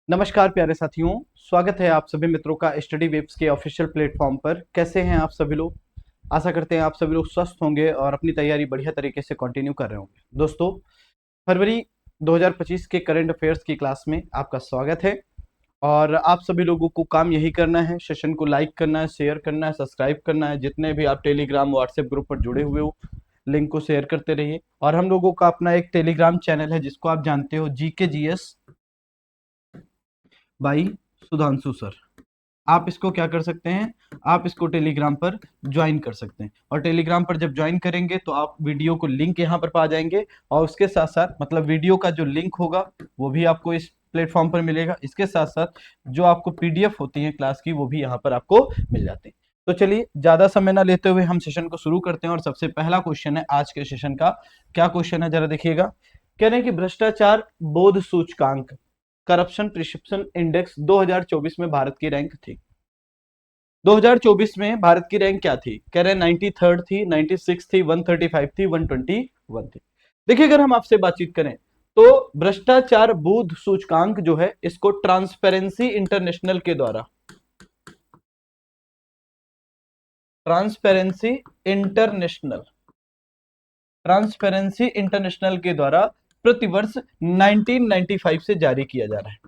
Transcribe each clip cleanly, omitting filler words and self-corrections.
नमस्कार प्यारे साथियों, स्वागत है आप सभी मित्रों का स्टडी वेब्स के ऑफिशियल प्लेटफॉर्म पर। कैसे हैं आप सभी लोग? आशा करते हैं आप सभी लोग स्वस्थ होंगे और अपनी तैयारी बढ़िया तरीके से कंटिन्यू कर रहे होंगे। दोस्तों, फरवरी 2025 के करंट अफेयर्स की क्लास में आपका स्वागत है और आप सभी लोगों को काम यही करना है, सेशन को लाइक करना है, शेयर करना है, सब्सक्राइब करना है। जितने भी आप टेलीग्राम व्हाट्सएप ग्रुप पर जुड़े हुए हो, लिंक को शेयर करते रहिए। और हम लोगों का अपना एक टेलीग्राम चैनल है जिसको आप जानते हो, GKGS बाई सुधांशु सर। आप इसको क्या कर सकते हैं, आप इसको टेलीग्राम पर ज्वाइन कर सकते हैं। और टेलीग्राम पर जब ज्वाइन करेंगे तो आप वीडियो को लिंक यहाँ पर पा जाएंगे और उसके साथ साथ मतलब वीडियो का जो लिंक होगा वो भी आपको इस प्लेटफॉर्म पर मिलेगा। इसके साथ साथ जो आपको पीडीएफ होती है क्लास की वो भी यहाँ पर आपको मिल जाते हैं। तो चलिए ज्यादा समय ना लेते हुए हम सेशन को शुरू करते हैं। और सबसे पहला क्वेश्चन है आज के सेशन का। क्या क्वेश्चन है जरा देखिएगा। कह रहे हैं कि भ्रष्टाचार बोध सूचकांक, करप्शन प्रिस्क्रिप्शन इंडेक्स 2024 में भारत की रैंक थी। 2024 में भारत की रैंक क्या थी? कह रहे हैं 93rd थी, 96 थी, 135 थी, 121 थी। देखिए, अगर हम आपसे बातचीत करें तो भ्रष्टाचार बोध सूचकांक जो है इसको ट्रांसपेरेंसी इंटरनेशनल के द्वारा ट्रांसपेरेंसी इंटरनेशनल के द्वारा प्रतिवर्ष 1995 से जारी किया जा रहा है।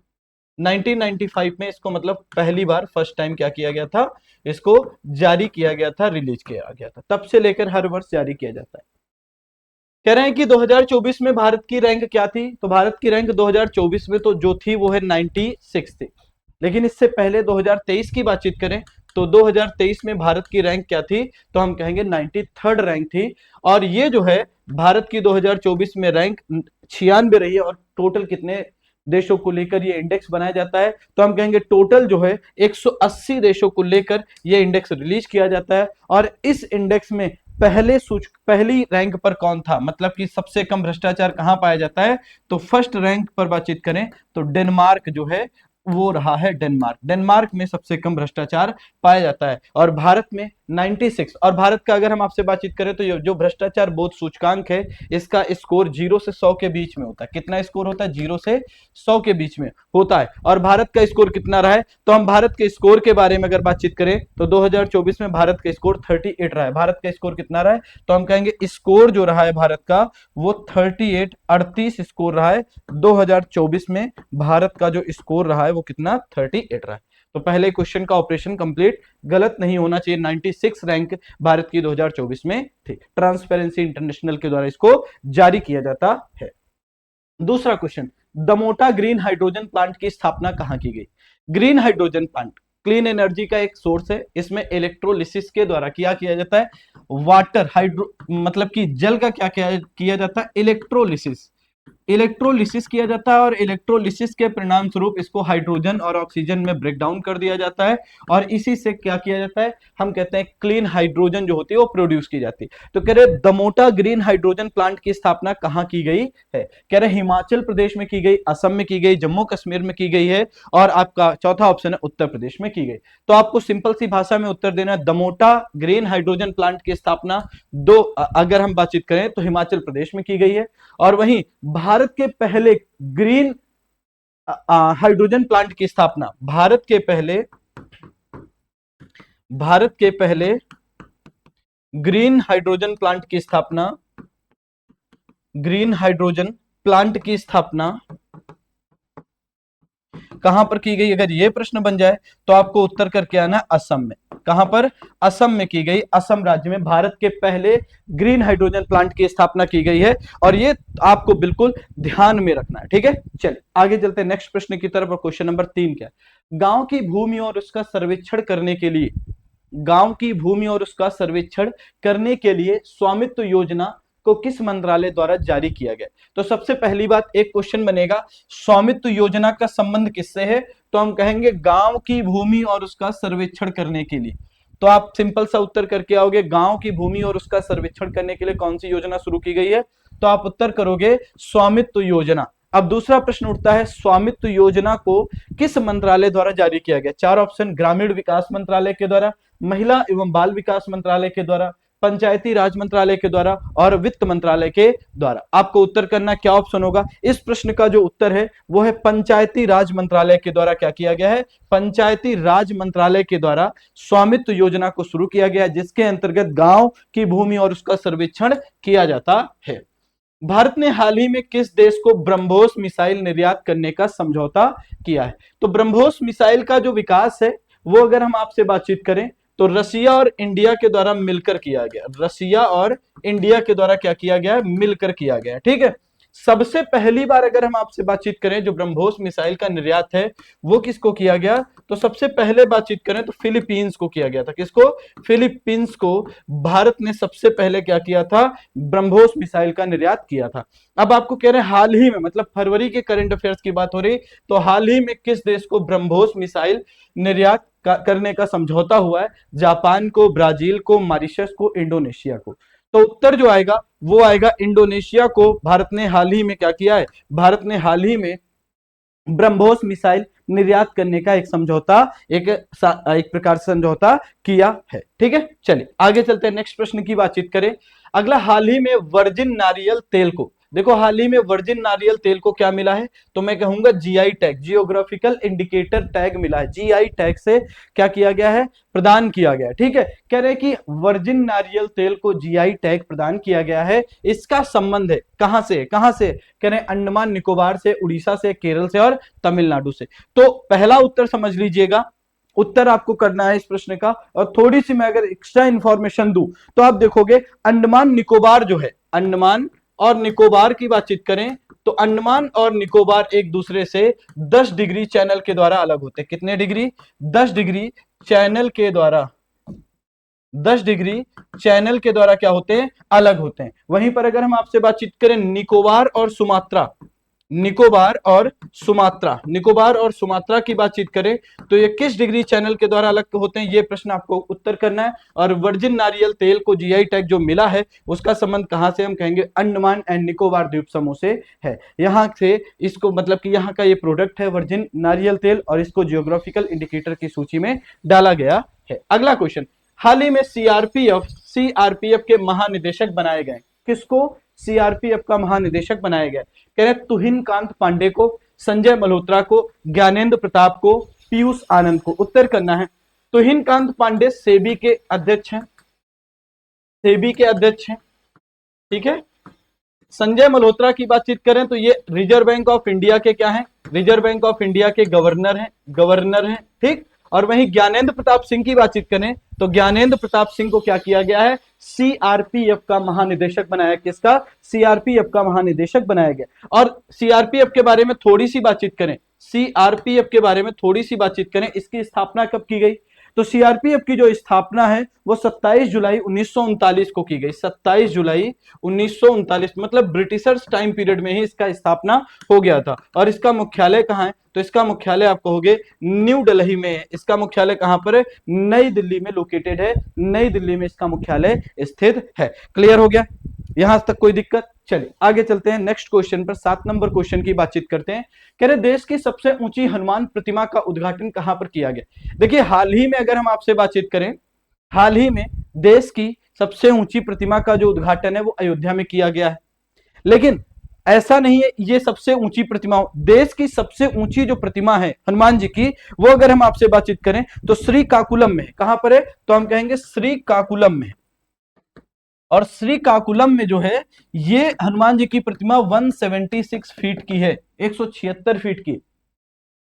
1995 में इसको मतलब पहली बार फर्स्ट टाइम क्या किया गया था, इसको जारी किया गया था, रिलीज किया गया था। तब से लेकर हर वर्ष जारी किया जाता है। कह रहे हैं कि 2024 में भारत की रैंक क्या थी? तो भारत की रैंक 2024 में तो जो थी वो है 96 थी। लेकिन इससे पहले 2023 की बातचीत करें तो 2023 में भारत की रैंक क्या थी? तो हम कहेंगे 93rd रैंक थी। और ये जो है भारत की 2024 में रैंक 96 रही है। और टोटल कितने देशों को लेकर ये इंडेक्स बनाया जाता है? तो हम कहेंगे टोटल जो है 180 देशों को लेकर ये इंडेक्स रिलीज किया जाता है। और इस इंडेक्स में पहली रैंक पर कौन था, मतलब कि सबसे कम भ्रष्टाचार कहां पाया जाता है? तो फर्स्ट रैंक पर बातचीत करें तो डेनमार्क जो है वो रहा है। डेनमार्क में सबसे कम भ्रष्टाचार पाया जाता है और भारत में 96। और भारत का अगर हम आपसे बातचीत करें तो जो भ्रष्टाचार बोध सूचकांक है इसका स्कोर 0 से 100 के बीच में होता है। कितना स्कोर होता है? 0 से 100 के बीच में होता है। और भारत का स्कोर कितना रहा है? तो हम भारत के स्कोर के बारे में अगर बातचीत करें तो 2024 में भारत का स्कोर 38 रहा है। भारत का स्कोर कितना रहा है? तो हम कहेंगे स्कोर जो रहा है भारत का वो 38 स्कोर रहा है। 2024 में भारत का जो स्कोर रहा है वो कितना? 38 रहा है। तो पहले क्वेश्चन का ऑपरेशन कंप्लीट गलत नहीं होना चाहिए। 96 रैंक भारत की 2024 में थी। ट्रांसपेरेंसी इंटरनेशनल के द्वारा इसको जारी किया जाता है। दूसरा क्वेश्चन, दमोटा ग्रीन हाइड्रोजन प्लांट की स्थापना कहां की गई? Green hydrogen plant clean energy का एक सोर्स है। इसमें इलेक्ट्रोलिसिस के द्वारा किया जाता है। वाटर हाइड्रो मतलब कि जल का क्या किया जाता है? इलेक्ट्रोलिसिस किया जाता है। और इलेक्ट्रोलिसिस के परिणाम स्वरूप इसको हाइड्रोजन और ऑक्सीजन में ब्रेक डाउन कर दिया जाता है। और इसी से क्या किया जाता है? हम कहते हैं क्लीन हाइड्रोजन जो होती है वो प्रोड्यूस की जाती है। तो कह रहे दमोटा ग्रीन हाइड्रोजन प्लांट की स्थापना कहां की गई है? कह रहे हिमाचल प्रदेश में की गई, असम में की गई, जम्मू कश्मीर में की गई है। और आपका चौथा ऑप्शन है उत्तर प्रदेश में की गई। तो आपको सिंपल सी भाषा में उत्तर देना है। दमोटा ग्रीन हाइड्रोजन प्लांट की स्थापना अगर हम बातचीत करें तो हिमाचल प्रदेश में की गई है। और वहीं भारत के पहले ग्रीन हाइड्रोजन प्लांट की स्थापना, भारत के पहले ग्रीन हाइड्रोजन प्लांट की स्थापना कहां पर की गई? अगर यह प्रश्न बन जाए तो आपको उत्तर करके आना असम में। कहां पर? असम में की गई। असम राज्य में भारत के पहले ग्रीन हाइड्रोजन प्लांट की स्थापना की गई है। और ये आपको बिल्कुल ध्यान में रखना है, ठीक है। चलिए आगे चलते हैं नेक्स्ट प्रश्न की तरफ। और क्वेश्चन नंबर 3 क्या? गांव की भूमि और उसका सर्वेक्षण करने के लिए स्वामित्व योजना को किस मंत्रालय द्वारा जारी किया गया? तो सबसे पहली बात एक क्वेश्चन बनेगा, स्वामित्व योजना का संबंध किससे है? तो हम कहेंगे गांव की भूमि और उसका सर्वेक्षण करने के लिए। तो आप सिंपल सा उत्तर करके आओगे, गांव की भूमि और उसका सर्वेक्षण करने के लिए कौन सी योजना शुरू की गई है? तो आप उत्तर करोगे स्वामित्व योजना। अब दूसरा प्रश्न उठता है, स्वामित्व योजना को किस मंत्रालय द्वारा जारी किया गया? चार ऑप्शन, ग्रामीण विकास मंत्रालय के द्वारा, महिला एवं बाल विकास मंत्रालय के द्वारा, पंचायती राज मंत्रालय के द्वारा और वित्त मंत्रालय के द्वारा। आपको उत्तर करना, क्या ऑप्शन होगा इस प्रश्न का? जो उत्तर है वो है पंचायती राज मंत्रालय के द्वारा क्या किया गया है? पंचायती राज मंत्रालय के द्वारा स्वामित्व योजना को शुरू किया गया है, जिसके अंतर्गत गांव की भूमि और उसका सर्वेक्षण किया जाता है। भारत ने हाल ही में किस देश को ब्रह्मोस मिसाइल निर्यात करने का समझौता किया है? तो ब्रह्मोस मिसाइल का जो विकास है वो अगर हम आपसे बातचीत करें तो रसिया और इंडिया के द्वारा मिलकर किया गया। रसिया और इंडिया के द्वारा क्या किया गया है? मिलकर किया गया। ठीक है, सबसे पहली बार अगर हम आपसे बातचीत करें जो ब्रह्मोस मिसाइल का निर्यात है वो किसको किया गया? तो सबसे पहले बातचीत करें तो फिलीपींस को किया गया था। किसको? फिलीपींस को भारत ने सबसे पहले क्या किया था? ब्रह्मोस मिसाइल का निर्यात किया था। अब आपको कह रहे हैं हाल ही में, मतलब फरवरी के करंट अफेयर्स की बात हो रही, तो हाल ही में किस देश को ब्रह्मोस मिसाइल निर्यात करने का समझौता हुआ है? जापान को, ब्राजील को, मॉरिशस को, इंडोनेशिया को। तो उत्तर जो आएगा वो आएगा इंडोनेशिया को। भारत ने हाल ही में क्या किया है? भारत ने हाल ही में ब्रह्मोस मिसाइल निर्यात करने का एक समझौता, एक प्रकार से समझौता किया है। ठीक है, चलिए आगे चलते हैं, नेक्स्ट प्रश्न की बातचीत करें। अगला, हाल ही में वर्जिन नारियल तेल को, देखो हाल ही में वर्जिन नारियल तेल को क्या मिला है? तो मैं कहूंगा GI tag, geographical indicator tag मिला है। जीआई टैग से क्या किया गया है? प्रदान किया गया। ठीक है, कह रहे हैं कि वर्जिन नारियल तेल को जीआई टैग प्रदान किया गया है। इसका संबंध है कहां से? कहां से? कह रहे हैं अंडमान निकोबार से, उड़ीसा से, केरल से और तमिलनाडु से। तो पहला उत्तर समझ लीजिएगा, उत्तर आपको करना है इस प्रश्न का। और थोड़ी सी मैं अगर एक्स्ट्रा इंफॉर्मेशन दूं तो आप देखोगे अंडमान निकोबार जो है, अंडमान और निकोबार की बातचीत करें तो अंडमान और निकोबार एक दूसरे से 10 डिग्री चैनल के द्वारा अलग होते हैं। कितने डिग्री? 10 डिग्री चैनल के द्वारा, 10 डिग्री चैनल के द्वारा क्या होते हैं? अलग होते हैं। वहीं पर अगर हम आपसे बातचीत करें निकोबार और सुमात्रा, निकोबार और सुमात्रा, निकोबार और सुमात्रा की बातचीत करें तो ये किस डिग्री चैनल के द्वारा अलग होते हैं? ये प्रश्न आपको उत्तर करना है। और वर्जिन नारियल तेल को जीआई टैग जो मिला है उसका संबंध कहां से? हम कहेंगे अंडमान एंड निकोबार द्वीप समूह से है। यहां से इसको, मतलब कि यहाँ का ये प्रोडक्ट है वर्जिन नारियल तेल, और इसको जियोग्राफिकल इंडिकेटर की सूची में डाला गया है। अगला क्वेश्चन, हाल ही में सीआरपीएफ के महानिदेशक बनाए गए। किसको? सीआरपीएफ का महानिदेशक बनाया गया। कह रहे तुहिन कांत पांडे को, संजय मल्होत्रा को, ज्ञानेंद्र प्रताप को, पीयूष आनंद को। उत्तर करना है। तुहिन कांत पांडे सेबी के अध्यक्ष हैं, सेबी के अध्यक्ष हैं। ठीक है, संजय मल्होत्रा की बातचीत करें तो ये रिजर्व बैंक ऑफ इंडिया के क्या है? रिजर्व बैंक ऑफ इंडिया के गवर्नर हैं, गवर्नर हैं। ठीक, और वहीं ज्ञानेंद्र प्रताप सिंह की बातचीत करें तो ज्ञानेंद्र प्रताप सिंह को क्या किया गया है? सीआरपीएफ का महानिदेशक बनाया। किसका? सीआरपीएफ का महानिदेशक बनाया गया। और सीआरपीएफ के बारे में थोड़ी सी बातचीत करें, सीआरपीएफ के बारे में थोड़ी सी बातचीत करें, इसकी स्थापना कब की गई? तो सीआरपीएफ की जो स्थापना है वो 27 जुलाई 1939 को की गई। 27 जुलाई 1939, मतलब ब्रिटिशर्स टाइम पीरियड में ही इसका स्थापना हो गया था। और इसका मुख्यालय कहां है? तो इसका मुख्यालय आप कहोगे न्यू दिल्ली में है। इसका मुख्यालय कहां पर है? नई दिल्ली में लोकेटेड है, नई दिल्ली में इसका मुख्यालय स्थित है। क्लियर हो गया? यहां तक कोई दिक्कत? चलिए आगे चलते हैं नेक्स्ट क्वेश्चन पर। 7 नंबर क्वेश्चन की बातचीत करते हैं। कह रहे देश की सबसे ऊंची हनुमान प्रतिमा का उद्घाटन कहां पर किया गया? देखिए हाल ही में अगर हम आपसे बातचीत करें, हाल ही में देश की सबसे ऊंची प्रतिमा का जो उद्घाटन है वो अयोध्या में किया गया है। लेकिन ऐसा नहीं है ये सबसे ऊंची प्रतिमा, देश की सबसे ऊंची जो प्रतिमा है हनुमान जी की, वो अगर हम आपसे बातचीत करें तो श्रीकाकुलम में है। कहां पर है? तो हम कहेंगे श्रीकाकुलम में। और श्रीकाकुलम में जो है ये हनुमान जी की प्रतिमा 176 फीट की है, 176 फीट की।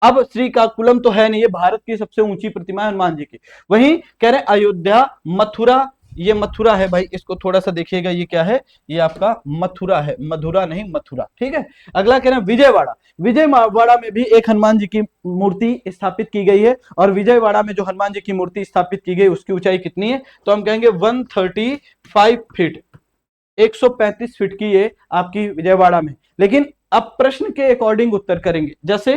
अब श्रीकाकुलम तो है नहीं, ये भारत की सबसे ऊंची प्रतिमा है हनुमान जी की। वहीं कह रहे अयोध्या, मथुरा, ये मथुरा है भाई, इसको थोड़ा सा देखिएगा, ये क्या है? ये आपका मथुरा है, मधुरा नहीं मथुरा। ठीक है, अगला कह रहे हैं विजयवाड़ा। विजयवाड़ा में भी एक हनुमान जी की मूर्ति स्थापित की गई है। और विजयवाड़ा में जो हनुमान जी की मूर्ति स्थापित की गई उसकी ऊंचाई कितनी है? तो हम कहेंगे 135 फीट, 135 फीट की ये आपकी विजयवाड़ा में। लेकिन अब प्रश्न के अकॉर्डिंग उत्तर करेंगे। जैसे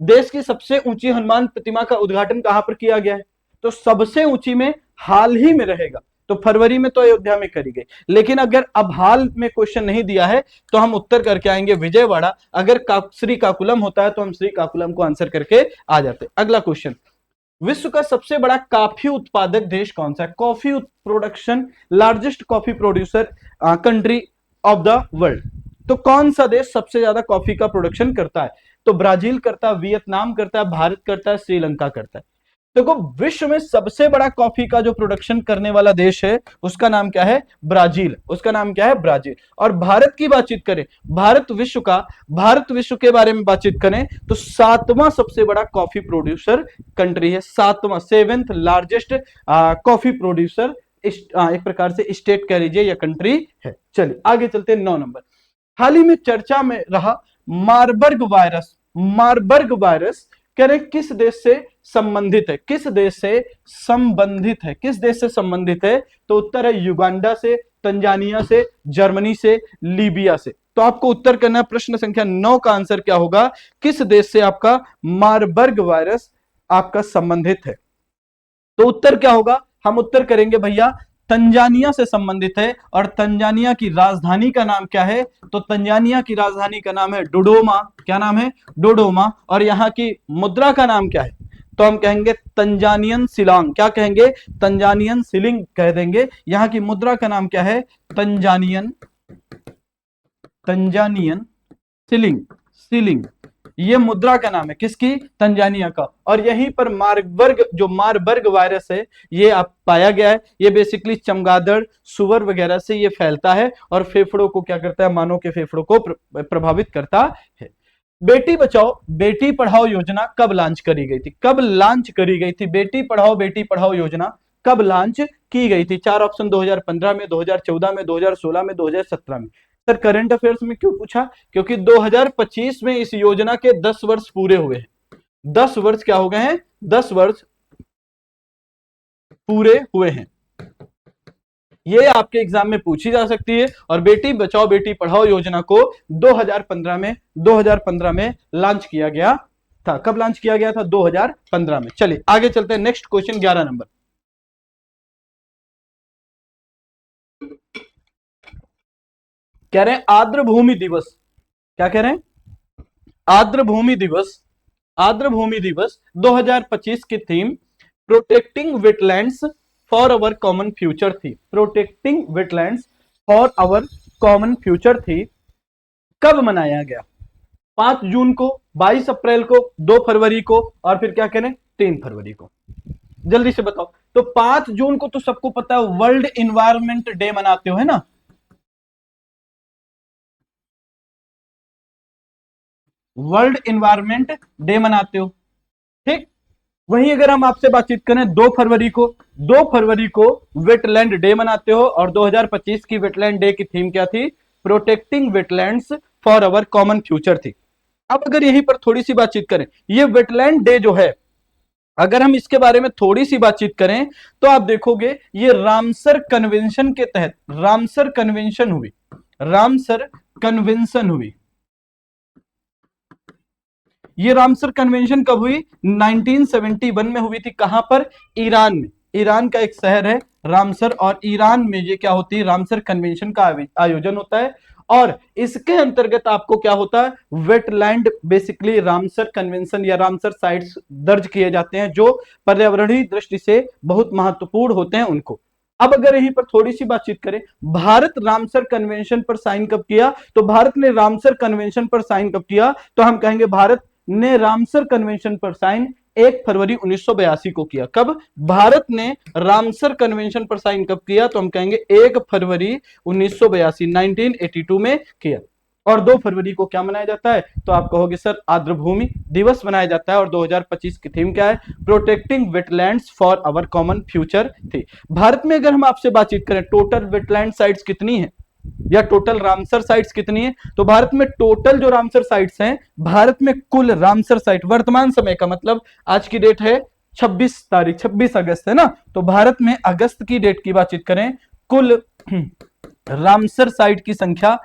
देश की सबसे ऊंची हनुमान प्रतिमा का उद्घाटन कहां पर किया गया है? तो सबसे ऊंची में हाल ही में रहेगा, तो फरवरी में तो अयोध्या में करी गई। लेकिन अगर अब हाल में क्वेश्चन नहीं दिया है तो हम उत्तर करके आएंगे विजयवाड़ा। अगर श्रीकाकुलम होता है तो हम श्रीकाकुलम को आंसर करके आ जाते। अगला क्वेश्चन, विश्व का सबसे बड़ा कॉफी उत्पादक देश कौन सा है? Coffee production, largest coffee producer country of the world. तो कौन सा देश सबसे ज्यादा कॉफी का प्रोडक्शन करता है? तो ब्राजील करता है, वियतनाम करता है, भारत करता है, श्रीलंका करता है। देखो विश्व में सबसे बड़ा कॉफी का जो प्रोडक्शन करने वाला देश है उसका नाम क्या है? ब्राजील। उसका नाम क्या है? ब्राजील। और भारत की बातचीत करें, भारत विश्व के बारे में बातचीत करें तो सातवां सबसे बड़ा कॉफी प्रोड्यूसर कंट्री है। सातवां, सेवेंथ लार्जेस्ट कॉफी प्रोड्यूसर एक प्रकार से स्टेट कह लीजिए या कंट्री है। चलिए आगे चलते हैं 9 नंबर। हाल ही में चर्चा में रहा मार्बर्ग वायरस। मार्बर्ग वायरस कह रहे किस देश से संबंधित है? किस देश से संबंधित है? किस देश से संबंधित है? तो उत्तर है युगांडा से, तंजानिया से, जर्मनी से, लीबिया से। तो आपको उत्तर करना है। प्रश्न संख्या 9 का आंसर क्या होगा? किस देश से आपका मार्बर्ग वायरस आपका संबंधित है? तो उत्तर क्या होगा? हम उत्तर करेंगे भैया तंजानिया से संबंधित है। और तंजानिया की राजधानी का नाम क्या है? तो तंजानिया की राजधानी का नाम है डोडोमा। क्या नाम है? डोडोमा। और यहां की मुद्रा का नाम क्या है? तो हम कहेंगे तंजानियन सिलांग। क्या कहेंगे? तंजानियन सिलिंग कह देंगे। यहां की मुद्रा का नाम क्या है? Tanzanian ceiling. सिलिंग ये मुद्रा का नाम है। किसकी? तंजानिया का। और यहीं पर मार्बर्ग वायरस है ये आप पाया गया है। ये बेसिकली चमगादड़, सुअर वगैरह से ये फैलता है और फेफड़ों को क्या करता है? मानव के फेफड़ों को प्रभावित करता है। बेटी बचाओ बेटी पढ़ाओ योजना कब लॉन्च करी गई थी? कब लॉन्च करी गई थी? बेटी पढ़ाओ योजना कब लॉन्च की गई थी? 4 ऑप्शन 2015 में, 2014 में, 2016 में, 2017 में। सर करंट अफेयर्स में क्यों पूछा? क्योंकि 2025 में इस योजना के 10 वर्ष पूरे हुए हैं। 10 वर्ष क्या हो गए हैं? 10 वर्ष पूरे हुए हैं। ये आपके एग्जाम में पूछी जा सकती है। और बेटी बचाओ बेटी पढ़ाओ योजना को 2015 में लॉन्च किया गया था। कब लॉन्च किया गया था? 2015 में। चलिए आगे चलते हैं। Next question 11 number. कह रहे हैं आर्द्र भूमि दिवस। क्या कह रहे हैं? आर्द्र भूमि दिवस। आर्द्र भूमि दिवस 2025 की theme protecting wetlands for our common future थी। Protecting wetlands for our common future थी। कब मनाया गया? 5 जून को, 22 अप्रैल को, 2 फरवरी को, और फिर क्या करें 3 फरवरी को। जल्दी से बताओ। तो 5 जून को तो सबको पता है वर्ल्ड इन्वायरमेंट डे मनाते हो, है ना? वर्ल्ड इन्वायरमेंट डे मनाते हो, ठीक। वहीं अगर हम आपसे बातचीत करें 2 फरवरी को, 2 फरवरी को वेटलैंड डे मनाते हो। और 2025 की वेटलैंड डे की थीम क्या थी? Protecting wetlands for our common future थी। अब अगर यहीं पर थोड़ी सी बातचीत करें, ये वेटलैंड डे जो है, अगर हम इसके बारे में थोड़ी सी बातचीत करें तो आप देखोगे ये रामसर कन्वेंशन के तहत, रामसर कन्वेंशन हुई। रामसर कन्वेंशन हुई। ये रामसर कन्वेंशन कब हुई? 1971 में हुई थी। कहां पर? ईरान में। ईरान का एक शहर है रामसर, और ईरान में ये क्या होती है? रामसर कन्वेंशन का आयोजन होता है। और इसके अंतर्गत आपको क्या होता है? वेटलैंड, बेसिकली रामसर कन्वेंशन या रामसर साइट्स दर्ज किए जाते हैं जो पर्यावरणीय दृष्टि से बहुत महत्वपूर्ण होते हैं उनको। अब अगर यहीं पर थोड़ी सी बातचीत करें, भारत रामसर कन्वेंशन पर साइन कब किया? तो भारत ने रामसर कन्वेंशन पर साइन कब किया? तो हम कहेंगे भारत ने रामसर कन्वेंशन पर साइन 1 फरवरी 1982 को किया। कब? भारत ने रामसर कन्वेंशन पर साइन कब किया? तो हम कहेंगे 1 फरवरी 1982, 1982 में किया। और 2 फरवरी को क्या मनाया जाता है? तो आप कहोगे सर आर्द्र भूमि दिवस मनाया जाता है। और 2025 की थीम क्या है? Protecting wetlands for our common future थी। भारत में अगर हम आपसे बातचीत करें टोटल वेटलैंड साइट्स कितनी है या टोटल रामसर साइट्स कितनी है, तो भारत में टोटल जो रामसर साइट्स हैं, भारत में कुल रामसर साइट वर्तमान समय का मतलब आज की डेट है 26 तारीख, 26 अगस्त है ना। तो भारत में अगस्त की डेट की बातचीत करें, कुल रामसर साइट की संख्या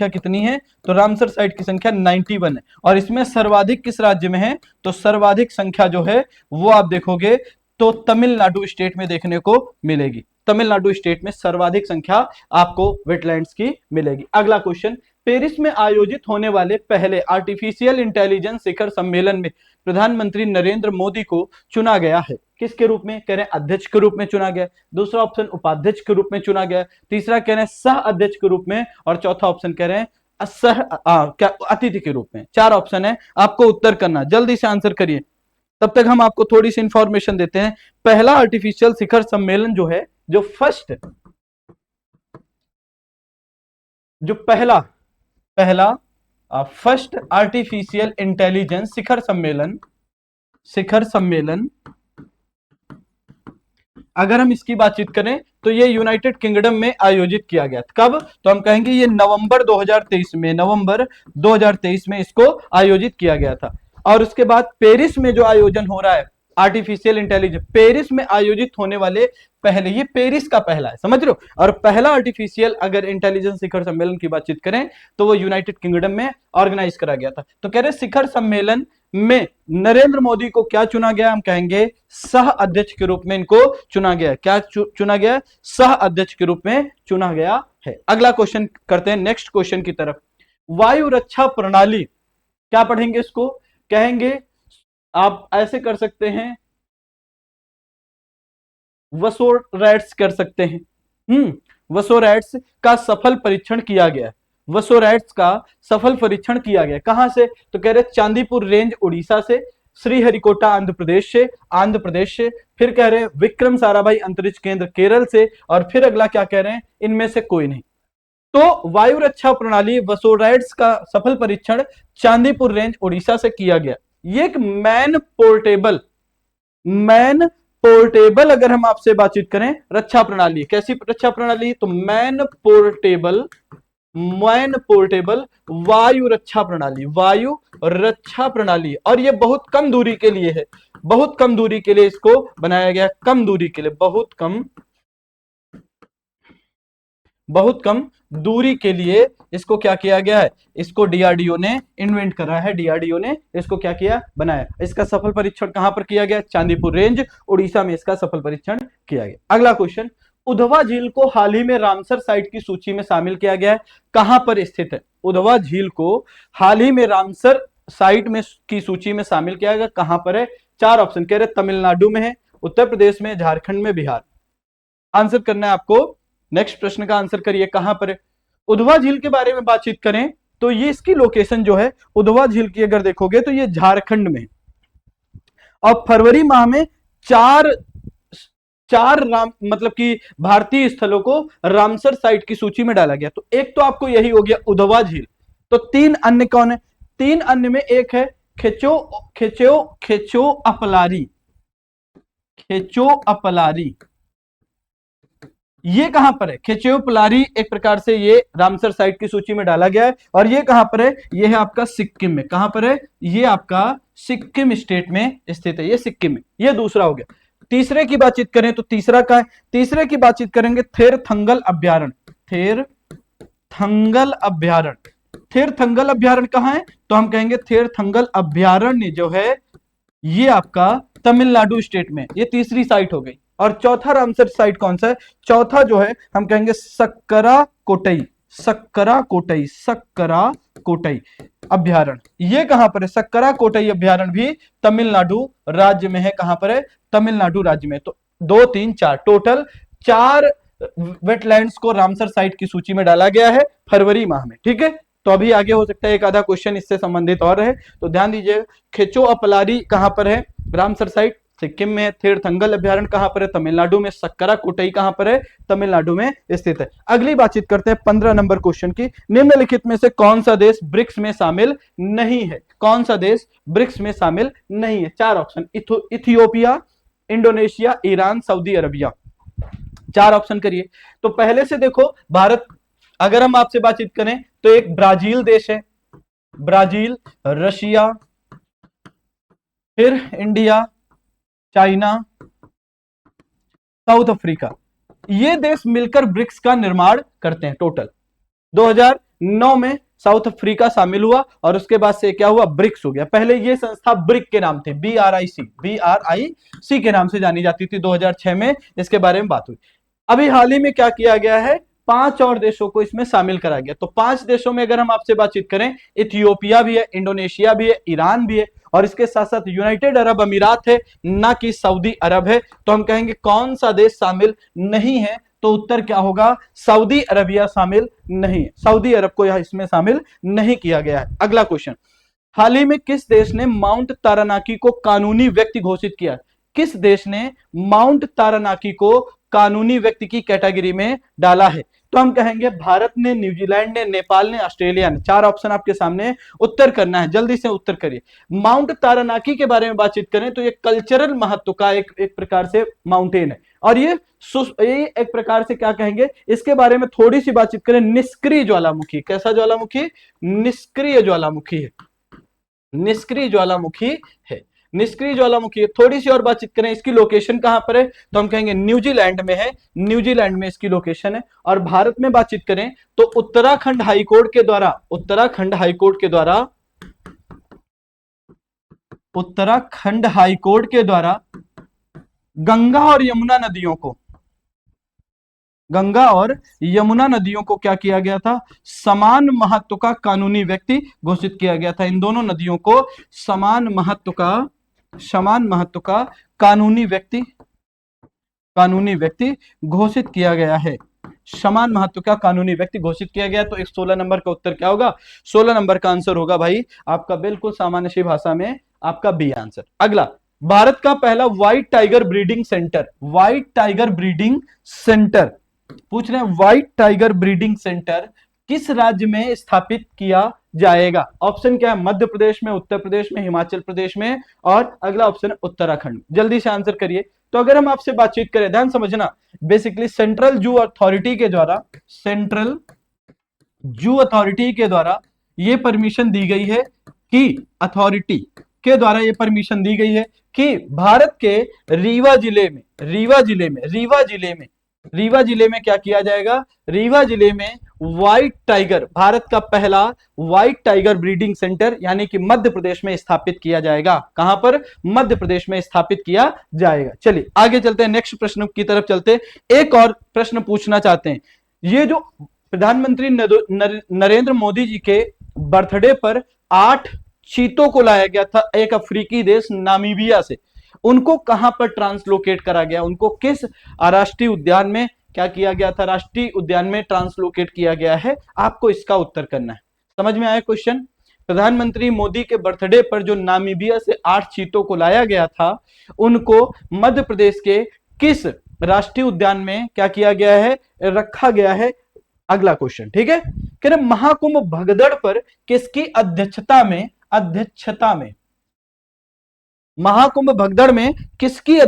कितनी है? तो रामसर साइट की संख्या 91 है। और इसमें सर्वाधिक किस राज्य में है? तो सर्वाधिक संख्या जो है वो आप देखोगे तो तमिलनाडु स्टेट में देखने को मिलेगी। तमिलनाडु स्टेट में सर्वाधिक संख्या आपको वेटलैंड्स की मिलेगी। अगला क्वेश्चन पेरिस में आयोजित होने वाले पहले आर्टिफिशियल इंटेलिजेंस शिखर सम्मेलन में प्रधानमंत्री नरेंद्र मोदी को चुना गया है? किसके रूप में? कह रहे हैं अध्यक्ष के रूप में चुना गया। दूसरा ऑप्शन उपाध्यक्ष के रूप में चुना गया। तीसरा कह रहे हैं सह अध्यक्ष के रूप में, और चौथा ऑप्शन कह रहे हैं अतिथि के रूप में। चार ऑप्शन है, आपको उत्तर करना, जल्दी से आंसर करिए, तब तक हम आपको थोड़ी सी इंफॉर्मेशन देते हैं। पहला आर्टिफिशियल शिखर सम्मेलन जो है, जो फर्स्ट आर्टिफिशियल इंटेलिजेंस शिखर सम्मेलन अगर हम इसकी बातचीत करें तो ये यूनाइटेड किंगडम में आयोजित किया गया। कब? तो हम कहेंगे ये नवंबर 2023 में इसको आयोजित किया गया था। और उसके बाद पेरिस में जो आयोजन हो रहा है आर्टिफिशियल इंटेलिजेंस, पेरिस में आयोजित होने वाले पहले, ये पेरिस का पहला है, समझ रहे हो। और पहला आर्टिफिशियल अगर इंटेलिजेंस शिखर सम्मेलन की बातचीत करें तो वो यूनाइटेड किंगडम में ऑर्गेनाइज करा गया था। तो कह रहे शिखर सम्मेलन में नरेंद्र मोदी को क्या चुना गया? हम कहेंगे सह अध्यक्ष के रूप में इनको चुना गया। क्या चुना गया? सह अध्यक्ष के रूप में चुना गया है। अगला क्वेश्चन करते हैं, नेक्स्ट क्वेश्चन की तरफ। वायु रक्षा प्रणाली, क्या पढ़ेंगे इसको? कहेंगे आप ऐसे कर सकते हैं, वसोरैट्स कर सकते हैं। वसोरैट्स का सफल परीक्षण किया गया। वसोरैट्स का सफल परीक्षण किया गया कहां से? तो कह रहे चांदीपुर रेंज उड़ीसा से, श्रीहरिकोटा आंध्र प्रदेश से, फिर कह रहे विक्रम साराभाई अंतरिक्ष केंद्र केरल से, और फिर अगला क्या कह रहे हैं? इनमें से कोई नहीं। तो वायु रक्षा प्रणाली वसोरैट्स का सफल परीक्षण चांदीपुर रेंज उड़ीसा से किया गया। ये एक मैन पोर्टेबल अगर हम आपसे बातचीत करें रक्षा प्रणाली, कैसी रक्षा प्रणाली? तो मैन पोर्टेबल वायु रक्षा प्रणाली। और ये बहुत कम दूरी के लिए है, बहुत कम दूरी के लिए इसको बनाया गया, कम दूरी के लिए, बहुत कम दूरी के लिए इसको क्या किया गया है? इसको डीआरडीओ ने इन्वेंट करा है, डीआरडीओ ने इसको क्या किया? बनाया। इसका सफल परीक्षण कहां पर किया गया? चांदीपुर रेंज उड़ीसा में इसका सफल परीक्षण किया गया। अगला क्वेश्चन, उधवा झील को हाल ही में रामसर साइट की सूची में शामिल किया गया है, कहां पर स्थित है? उधवा झील को हाल ही में रामसर साइट में की सूची में शामिल किया गया, कहां पर है? चार ऑप्शन कह रहे तमिलनाडु में है, उत्तर प्रदेश में, झारखंड में, बिहार। आंसर करना है आपको। नेक्स्ट प्रश्न का आंसर करिए, कहां पर है? उधवा झील के बारे में बातचीत करें तो ये इसकी लोकेशन जो है उधवा झील की अगर देखोगे तो ये झारखंड में, और फरवरी माह में चार मतलब कि भारतीय स्थलों को रामसर साइट की सूची में डाला गया। तो एक तो आपको यही हो गया उधवा झील। तो तीन अन्य कौन है? तीन अन्य में एक है खेचो अपलारी। ये कहां पर है? खेचोपलारी एक प्रकार से ये रामसर साइट की सूची में डाला गया है। और ये कहां पर है? ये है आपका सिक्किम में। कहां पर है? ये आपका सिक्किम स्टेट में स्थित है, ये सिक्किम में। ये दूसरा हो गया। तीसरे की बातचीत करें तो तीसरा का है, तीसरे की बातचीत करेंगे थेरथंगल अभ्यारण्य। थेरथंगल अभ्यारण्य कहां है? तो हम कहेंगे थेरथंगल अभ्यारण्य जो है ये आपका तमिलनाडु स्टेट में, ये तीसरी साइट हो गई। और चौथा रामसर साइट कौन सा है? चौथा जो है हम कहेंगे सक्करा कोटई अभ्यारण्य। ये कहां पर है? सक्करा कोटई अभ्यारण्य भी तमिलनाडु राज्य में है। कहां पर है? तमिलनाडु राज्य में। तो 2, 3, 4 टोटल 4 वेटलैंड्स को रामसर साइट की सूची में डाला गया है फरवरी माह में। ठीक है, तो अभी आगे हो सकता है एक आधा क्वेश्चन इससे संबंधित और रहे, तो ध्यान दीजिए। खेचो अपलारी कहां पर है? रामसर साइट सिक्किम में। थेरथंगल अभ्यारण्य कहां पर है? तमिलनाडु में। सक्करा कोटई कहां पर है? तमिलनाडु में स्थित है। अगली बातचीत करते हैं 15 नंबर क्वेश्चन की। निम्नलिखित में से कौन सा देश ब्रिक्स में शामिल नहीं है? कौन सा देश ब्रिक्स में शामिल नहीं है? चार option, Ethiopia, Indonesia, Iran, Saudi Arabia. चार ऑप्शन करिए। तो पहले से देखो, भारत अगर हम आपसे बातचीत करें तो एक ब्राजील देश है, ब्राजील, रशिया, फिर इंडिया, चाइना, साउथ अफ्रीका। ये देश मिलकर ब्रिक्स का निर्माण करते हैं। टोटल 2009 में साउथ अफ्रीका शामिल हुआ और उसके बाद से क्या हुआ? ब्रिक्स हो गया। पहले ये संस्था ब्रिक के नाम थे, BRIC के नाम से जानी जाती थी। 2006 में इसके बारे में बात हुई। अभी हाल ही में क्या किया गया है? 5 और देशों को इसमें शामिल करा गया। तो 5 देशों में अगर हम आपसे बातचीत करें, इथियोपिया भी है, इंडोनेशिया भी है, ईरान भी है, और इसके साथ साथ यूनाइटेड अरब अमीरात है, ना कि सऊदी अरब है। तो हम कहेंगे कौन सा देश शामिल नहीं है, तो उत्तर क्या होगा, सऊदी अरबिया शामिल नहीं है, सऊदी अरब को यहां इसमें शामिल नहीं किया गया है। अगला क्वेश्चन, हाल ही में किस देश ने माउंट तारानाकी को कानूनी व्यक्ति घोषित किया? किस देश ने माउंट तारानाकी को कानूनी व्यक्ति की कैटेगरी में डाला है? तो हम कहेंगे भारत ने, न्यूजीलैंड ने, नेपाल ने, ऑस्ट्रेलिया ने। 4 ऑप्शन आपके सामने, उत्तर करना है, जल्दी से उत्तर करिए। माउंट तारानाकी के बारे में बातचीत करें तो ये कल्चरल महत्व का एक प्रकार से माउंटेन है, और ये एक प्रकार से क्या कहेंगे, इसके बारे में थोड़ी सी बातचीत करें, निष्क्रिय ज्वालामुखी। कैसा ज्वालामुखी? निष्क्रिय ज्वालामुखी है, निष्क्रिय ज्वालामुखी है, निष्क्रिय ज्वालामुखी है। थोड़ी सी और बातचीत करें, इसकी लोकेशन कहां पर है, तो हम कहेंगे न्यूजीलैंड में है, न्यूजीलैंड में इसकी लोकेशन है। और भारत में बातचीत करें तो उत्तराखंड हाईकोर्ट के द्वारा, उत्तराखंड हाईकोर्ट के द्वारा, उत्तराखंड हाईकोर्ट के द्वारा गंगा और यमुना नदियों को, गंगा और यमुना नदियों को क्या किया गया था, समान महत्व का कानूनी व्यक्ति घोषित किया गया था। इन दोनों नदियों को समान महत्व का कानूनी व्यक्ति घोषित किया गया है, समान महत्व का कानूनी व्यक्ति घोषित किया गया। तो 16 नंबर का उत्तर क्या होगा, 16 नंबर का आंसर होगा भाई आपका बिल्कुल सामान्य सी भाषा में आपका बी आंसर। अगला, भारत का पहला white tiger breeding centre, white tiger breeding centre पूछ रहे हैं, व्हाइट टाइगर ब्रीडिंग सेंटर किस राज्य में स्थापित किया जाएगा? ऑप्शन क्या है, मध्य प्रदेश में, उत्तर प्रदेश में, हिमाचल प्रदेश में, और अगला ऑप्शन उत्तराखंड। जल्दी से आंसर करिए। तो अगर हम आपसे बातचीत करें, ध्यान समझना, बेसिकली सेंट्रल जू अथॉरिटी के द्वारा, सेंट्रल जू अथॉरिटी के द्वारा यह परमिशन दी गई है कि, अथॉरिटी के द्वारा यह परमिशन दी गई है कि भारत के रीवा जिले में, रीवा जिले में क्या किया जाएगा, रीवा जिले में व्हाइट टाइगर, भारत का पहला व्हाइट टाइगर ब्रीडिंग सेंटर यानी कि मध्य प्रदेश में स्थापित किया जाएगा। कहां पर? मध्य प्रदेश में स्थापित किया जाएगा। चलिए आगे चलते हैं, नेक्स्ट प्रश्न की तरफ चलते हैं। एक और प्रश्न पूछना चाहते हैं, ये जो प्रधानमंत्री नरेंद्र मोदी जी के बर्थडे पर 8 चीतों को लाया गया था एक अफ्रीकी देश नामीबिया से, उनको कहां पर ट्रांसलोकेट करा गया, उनको किस राष्ट्रीय उद्यान में क्या किया गया था, राष्ट्रीय उद्यान में ट्रांसलोकेट किया गया है? आपको इसका उत्तर करना है। समझ में आया क्वेश्चन? प्रधानमंत्री मोदी के बर्थडे पर जो नामीबिया से 8 चीतों को लाया गया था, उनको मध्य प्रदेश के किस राष्ट्रीय उद्यान में क्या किया गया है, रखा गया है? अगला क्वेश्चन, ठीक है। कह रहे महाकुंभ भगदड़ पर किसकी अध्यक्षता में, महाकुंभ भगदड़ में किसकी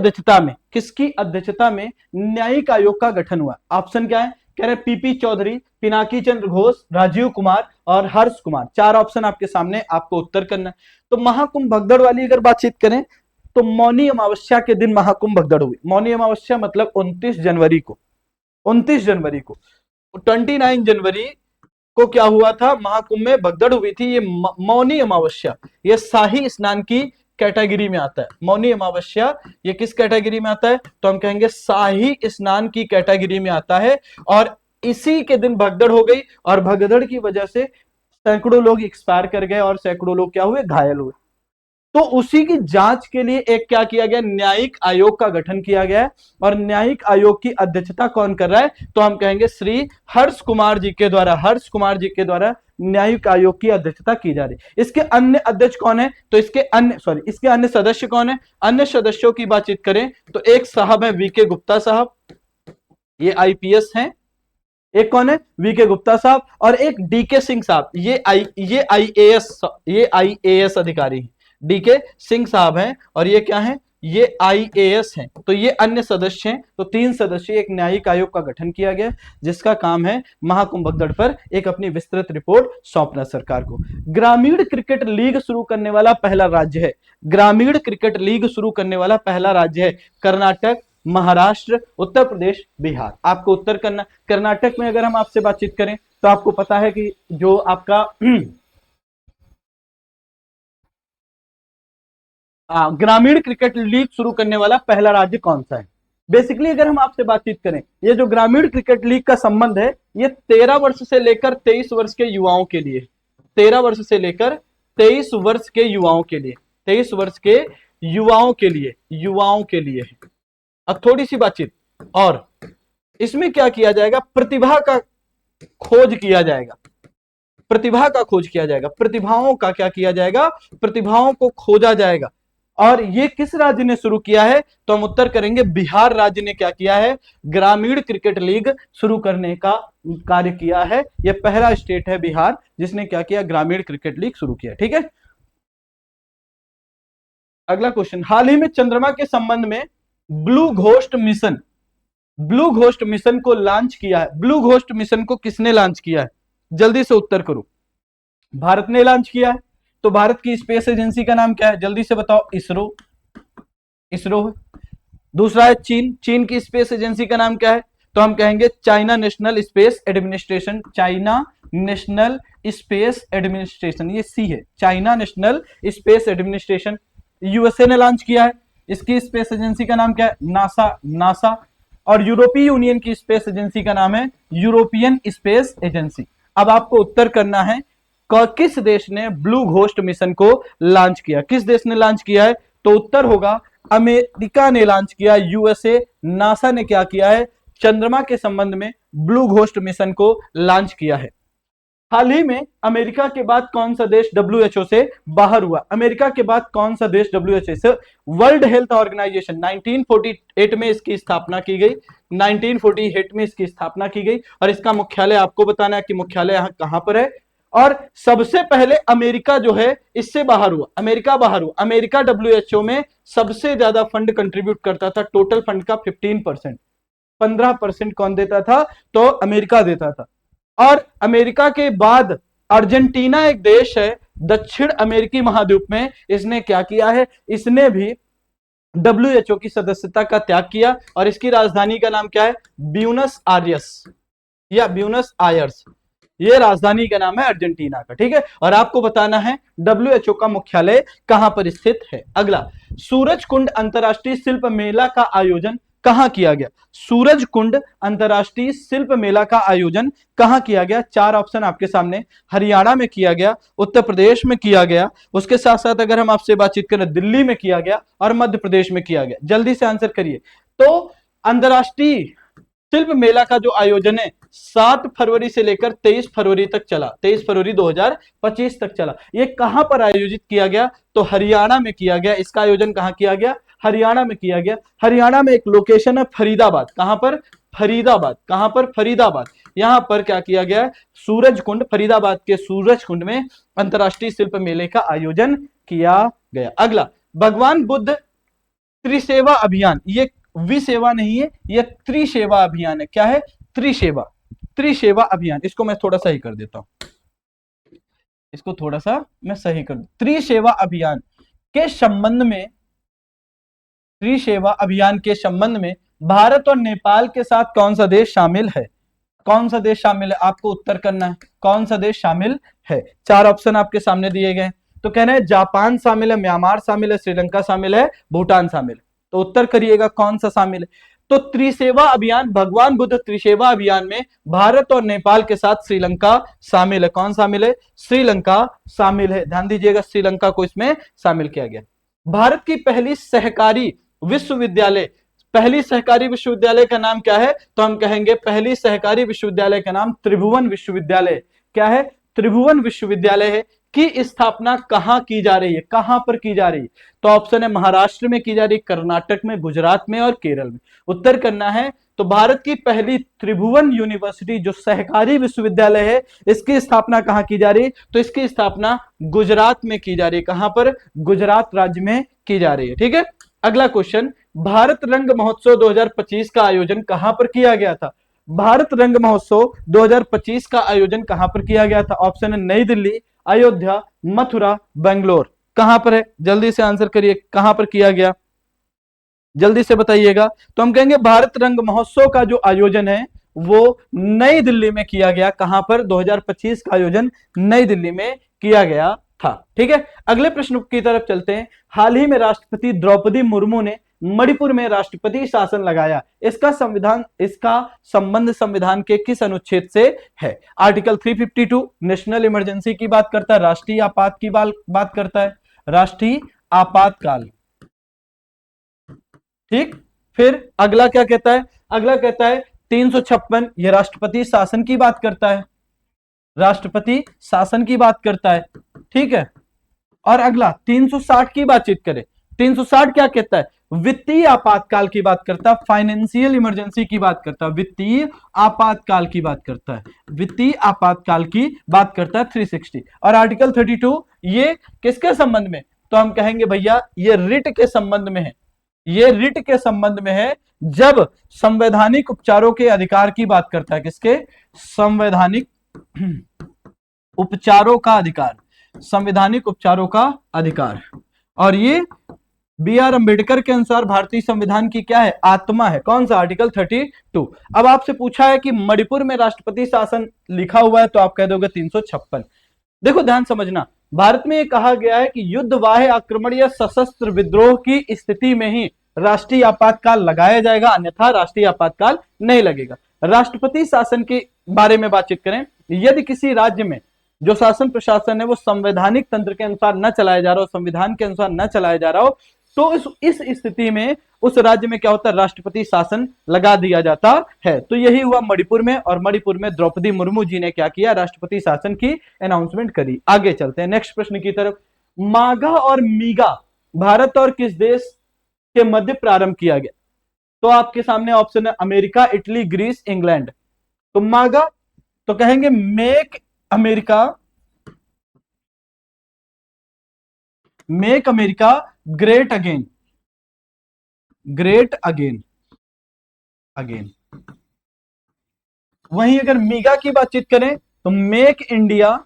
अध्यक्षता में न्यायिक आयोग का गठन हुआ? ऑप्शन क्या है? कह रहे पीपी चौधरी, पिनाकी चंद्र घोष, राजीव कुमार और हर्ष कुमार। 4 ऑप्शन आपके सामने, आपको उत्तर करना है। तो महाकुंभ भगदड़ वाली अगर बातचीत करें तो मौनी अमावस्या के दिन महाकुंभ भगदड़ हुई। मौनी अमावस्या मतलब 29 जनवरी को 29 जनवरी को क्या हुआ था, महाकुंभ में भगदड़ हुई थी। ये मौनी अमावस्या, ये शाही स्नान की कैटेगरी में आता है। मौनी अमावस्या ये किस कैटेगरी में आता है? तो हम कहेंगे शाही स्नान की कैटेगरी में आता है। और इसी के दिन भगदड़ हो गई, और भगदड़ की वजह से सैकड़ों लोग एक्सपायर कर गए और सैकड़ों लोग क्या हुए, घायल हुए। तो उसी की जांच के लिए एक क्या किया गया, न्यायिक आयोग का गठन किया गया है। और न्यायिक आयोग की अध्यक्षता कौन कर रहा है? तो हम कहेंगे श्री हर्ष कुमार जी के द्वारा न्यायिक आयोग की अध्यक्षता की जा रही है। इसके अन्य अध्यक्ष कौन है? तो इसके अन्य सदस्य कौन है? अन्य सदस्यों की बातचीत करें तो एक साहब है वीके गुप्ता साहब, ये आईपीएस हैं। एक कौन है? वीके गुप्ता साहब। और एक डीके सिंह साहब, ये आईएएस अधिकारी हैं। डीके सिंह साहब हैं, और ये क्या हैं? ये आईएएस हैं। तो ये अन्य सदस्य हैं। तो 3 सदस्य एक न्यायिक आयोग का गठन किया गया, जिसका काम है महाकुंभ भगदड़ पर एक अपनी विस्तृत रिपोर्ट सौंपना सरकार को। ग्रामीण क्रिकेट लीग शुरू करने वाला पहला राज्य है, ग्रामीण क्रिकेट लीग शुरू करने वाला पहला राज्य है कर्नाटक, महाराष्ट्र, उत्तर प्रदेश, बिहार। आपको उत्तर करना। कर्नाटक में अगर हम आपसे बातचीत करें तो आपको पता है कि जो आपका ग्रामीण क्रिकेट लीग शुरू करने वाला पहला राज्य कौन सा है? बेसिकली अगर हम आपसे बातचीत करें, ये जो ग्रामीण क्रिकेट लीग का संबंध है ये 13 वर्ष से लेकर 23 वर्ष के युवाओं के लिए, 13 वर्ष से लेकर 23 वर्ष के युवाओं के लिए, 23 वर्ष के युवाओं के लिए है। अब थोड़ी सी बातचीत, और इसमें क्या किया जाएगा, प्रतिभा का खोज किया जाएगा, प्रतिभा का खोज किया जाएगा, प्रतिभाओं का क्या किया जाएगा, प्रतिभाओं को खोजा जाएगा। और ये किस राज्य ने शुरू किया है, तो हम उत्तर करेंगे बिहार राज्य ने क्या किया है, ग्रामीण क्रिकेट लीग शुरू करने का कार्य किया है। यह पहला स्टेट है बिहार जिसने क्या किया, ग्रामीण क्रिकेट लीग शुरू किया। ठीक है, अगला क्वेश्चन, हाल ही में चंद्रमा के संबंध में ब्लू घोस्ट मिशन को लॉन्च किया है। ब्लू घोस्ट मिशन को किसने लॉन्च किया है, जल्दी से उत्तर करो। भारत ने लॉन्च किया है, तो भारत की स्पेस एजेंसी का नाम क्या है, जल्दी से बताओ। इसरो है। दूसरा है चीन की स्पेस एजेंसी का नाम क्या है, तो हम कहेंगे China national space administration, China national space administration, ये सी है, China national space administration. USA ने लॉन्च किया है, इसकी स्पेस एजेंसी का नाम क्या है, नासा। और यूरोपीय यूनियन की स्पेस एजेंसी का नाम है यूरोपियन स्पेस एजेंसी। अब आपको उत्तर करना है किस देश ने ब्लू घोस्ट मिशन को लॉन्च किया, किस देश ने लॉन्च किया है, तो उत्तर होगा अमेरिका ने लॉन्च किया, यूएसए। नासा ने क्या किया है, चंद्रमा के संबंध में ब्लू घोस्ट मिशन को लॉन्च किया है। हाल ही में अमेरिका के बाद कौन सा देश डब्ल्यूएचओ से बाहर हुआ, अमेरिका के बाद कौन सा देश डब्ल्यूएचओ से, वर्ल्ड हेल्थ ऑर्गेनाइजेशन 1948 में इसकी स्थापना की गई, 1948 में इसकी स्थापना की गई। और इसका मुख्यालय आपको बताना है कि मुख्यालय यहाँ कहां पर है। और सबसे पहले अमेरिका जो है इससे बाहर हुआ, अमेरिका डब्ल्यूएचओ में सबसे ज्यादा फंड कंट्रीब्यूट करता था, टोटल फंड का 15%, 15% कौन देता था, तो अमेरिका देता था। और अमेरिका के बाद अर्जेंटीना एक देश है दक्षिण अमेरिकी महाद्वीप में, इसने क्या किया है, इसने भी डब्ल्यूएचओ की सदस्यता का त्याग किया। और इसकी राजधानी का नाम क्या है, ब्यूनस आयर्स या ब्यूनस आयर्स, ये राजधानी का नाम है अर्जेंटीना का। ठीक है, और आपको बताना है डब्ल्यूएचओ का मुख्यालय कहां पर स्थित है। अगला, सूरज कुंड अंतरराष्ट्रीय शिल्प मेला का आयोजन कहां किया गया, सूरज कुंड अंतरराष्ट्रीय शिल्प मेला का आयोजन कहां किया गया, चार ऑप्शन आपके सामने, हरियाणा में किया गया, उत्तर प्रदेश में किया गया, उसके साथ साथ अगर हम आपसे बातचीत करें दिल्ली में किया गया और मध्य प्रदेश में किया गया। जल्दी से आंसर करिए। तो अंतरराष्ट्रीय शिल्प मेला का जो आयोजन है 7 फरवरी से लेकर 23 फरवरी तक चला, 23 फरवरी 2025 तक चला। ये कहां पर आयोजित किया गया, तो हरियाणा में किया गया। इसका आयोजन कहां किया गया, हरियाणा में किया गया। हरियाणा में एक लोकेशन है फरीदाबाद, कहां पर, फरीदाबाद, कहां पर, फरीदाबाद। यहां पर क्या किया गया, सूरज कुंड, फरीदाबाद के सूरज कुंड में अंतरराष्ट्रीय शिल्प मेले का आयोजन किया गया। अगला, भगवान बुद्ध त्रिसेवा अभियान, ये विसेवा नहीं है, यह त्रिसेवा अभियान है। क्या है, त्रिसेवा अभियान। इसको मैं थोड़ा सही कर देता हूं, इसको थोड़ा सा मैं सही कर दूं। त्रिसेवा अभियान के संबंध में भारत और नेपाल के साथ कौन सा देश शामिल है, कौन सा देश शामिल है, आपको उत्तर करना है कौन सा देश शामिल है। चार ऑप्शन आपके सामने दिए गए, तो कहना है जापान शामिल है, म्यांमार शामिल है, श्रीलंका शामिल है, भूटान शामिल है। तो उत्तर करिएगा कौन सा शामिल है। तो त्रिसेवा अभियान, भगवान बुद्ध त्रिसेवा अभियान में भारत और नेपाल के साथ श्रीलंका शामिल है। कौन शामिल है, श्रीलंका शामिल है। ध्यान दीजिएगा, श्रीलंका को इसमें शामिल किया गया। भारत की पहली सहकारी विश्वविद्यालय का नाम क्या है, तो हम कहेंगे पहली सहकारी विश्वविद्यालय का नाम त्रिभुवन विश्वविद्यालय। क्या है, त्रिभुवन विश्वविद्यालय है। की स्थापना कहां की जा रही है, कहां पर की जा रही है, तो ऑप्शन है महाराष्ट्र में की जा रही है, कर्नाटक में, गुजरात में और केरल में। उत्तर करना है तो भारत की पहली त्रिभुवन यूनिवर्सिटी जो सहकारी विश्वविद्यालय है, इसकी स्थापना कहां की जा रही है, तो इसकी स्थापना गुजरात में की जा रही है। कहां पर, गुजरात राज्य में की जा रही है। ठीक है, अगला क्वेश्चन, भारत रंग महोत्सव 2025 का आयोजन कहां पर किया गया था, भारत रंग महोत्सव 2025 का आयोजन कहां पर किया गया था। ऑप्शन है नई दिल्ली, अयोध्या, मथुरा, बेंगलोर। कहां पर है, जल्दी से आंसर करिए, कहां पर किया गया, जल्दी से बताइएगा। तो हम कहेंगे भारत रंग महोत्सव का जो आयोजन है वो नई दिल्ली में किया गया। कहां पर, 2025 का आयोजन नई दिल्ली में किया गया था। ठीक है, अगले प्रश्न की तरफ चलते हैं। हाल ही में राष्ट्रपति द्रौपदी मुर्मू ने मणिपुर में राष्ट्रपति शासन लगाया, इसका संबंध संविधान के किस अनुच्छेद से है? आर्टिकल 352 नेशनल इमरजेंसी की बात करता है, राष्ट्रीय आपात की बात करता है, राष्ट्रीय आपातकाल। ठीक, फिर अगला क्या कहता है? अगला कहता है 356, ये राष्ट्रपति शासन की बात करता है, राष्ट्रपति शासन की बात करता है। ठीक है, और अगला 360 की बातचीत करें, 360 क्या कहता है? वित्तीय आपातकाल की बात करता है, फाइनेंशियल इमरजेंसी की बात करता है, वित्तीय आपातकाल की बात करता है, वित्तीय आपातकाल की बात करता है 360। और आर्टिकल 32 ये किसके संबंध में? तो हम कहेंगे भैया ये रिट के संबंध में है, ये रिट के संबंध में है, जब संवैधानिक उपचारों के अधिकार की बात करता है। किसके? संवैधानिक उपचारों का अधिकार, संवैधानिक उपचारों का अधिकार। और ये बी आर अंबेडकर के अनुसार भारतीय संविधान की क्या है? आत्मा है। कौन सा? आर्टिकल 32। अब आपसे पूछा है कि मणिपुर में राष्ट्रपति शासन लिखा हुआ है, तो आप कह दोगे 356। देखो ध्यान समझना, भारत में यह कहा गया है कि युद्ध, बाह्य आक्रमण या सशस्त्र विद्रोह की स्थिति में ही राष्ट्रीय आपातकाल लगाया जाएगा, अन्यथा राष्ट्रीय आपातकाल नहीं लगेगा। राष्ट्रपति शासन के बारे में बातचीत करें, यदि किसी राज्य में जो शासन प्रशासन है वो संवैधानिक तंत्र के अनुसार न चलाया जा रहा हो, संविधान के अनुसार न चलाया जा रहा हो, तो इस स्थिति में उस राज्य में क्या होता है? राष्ट्रपति शासन लगा दिया जाता है। तो यही हुआ मणिपुर में, और मणिपुर में द्रौपदी मुर्मू जी ने क्या किया? राष्ट्रपति शासन की अनाउंसमेंट करी। आगे चलते हैं नेक्स्ट प्रश्न की तरफ। माघा और मीगा भारत और किस देश के मध्य प्रारंभ किया गया? तो आपके सामने ऑप्शन है अमेरिका, इटली, ग्रीस, इंग्लैंड। तो माघा तो कहेंगे make America, make America great again, great again, again. वहीं अगर मीगा की बातचीत करें तो make India,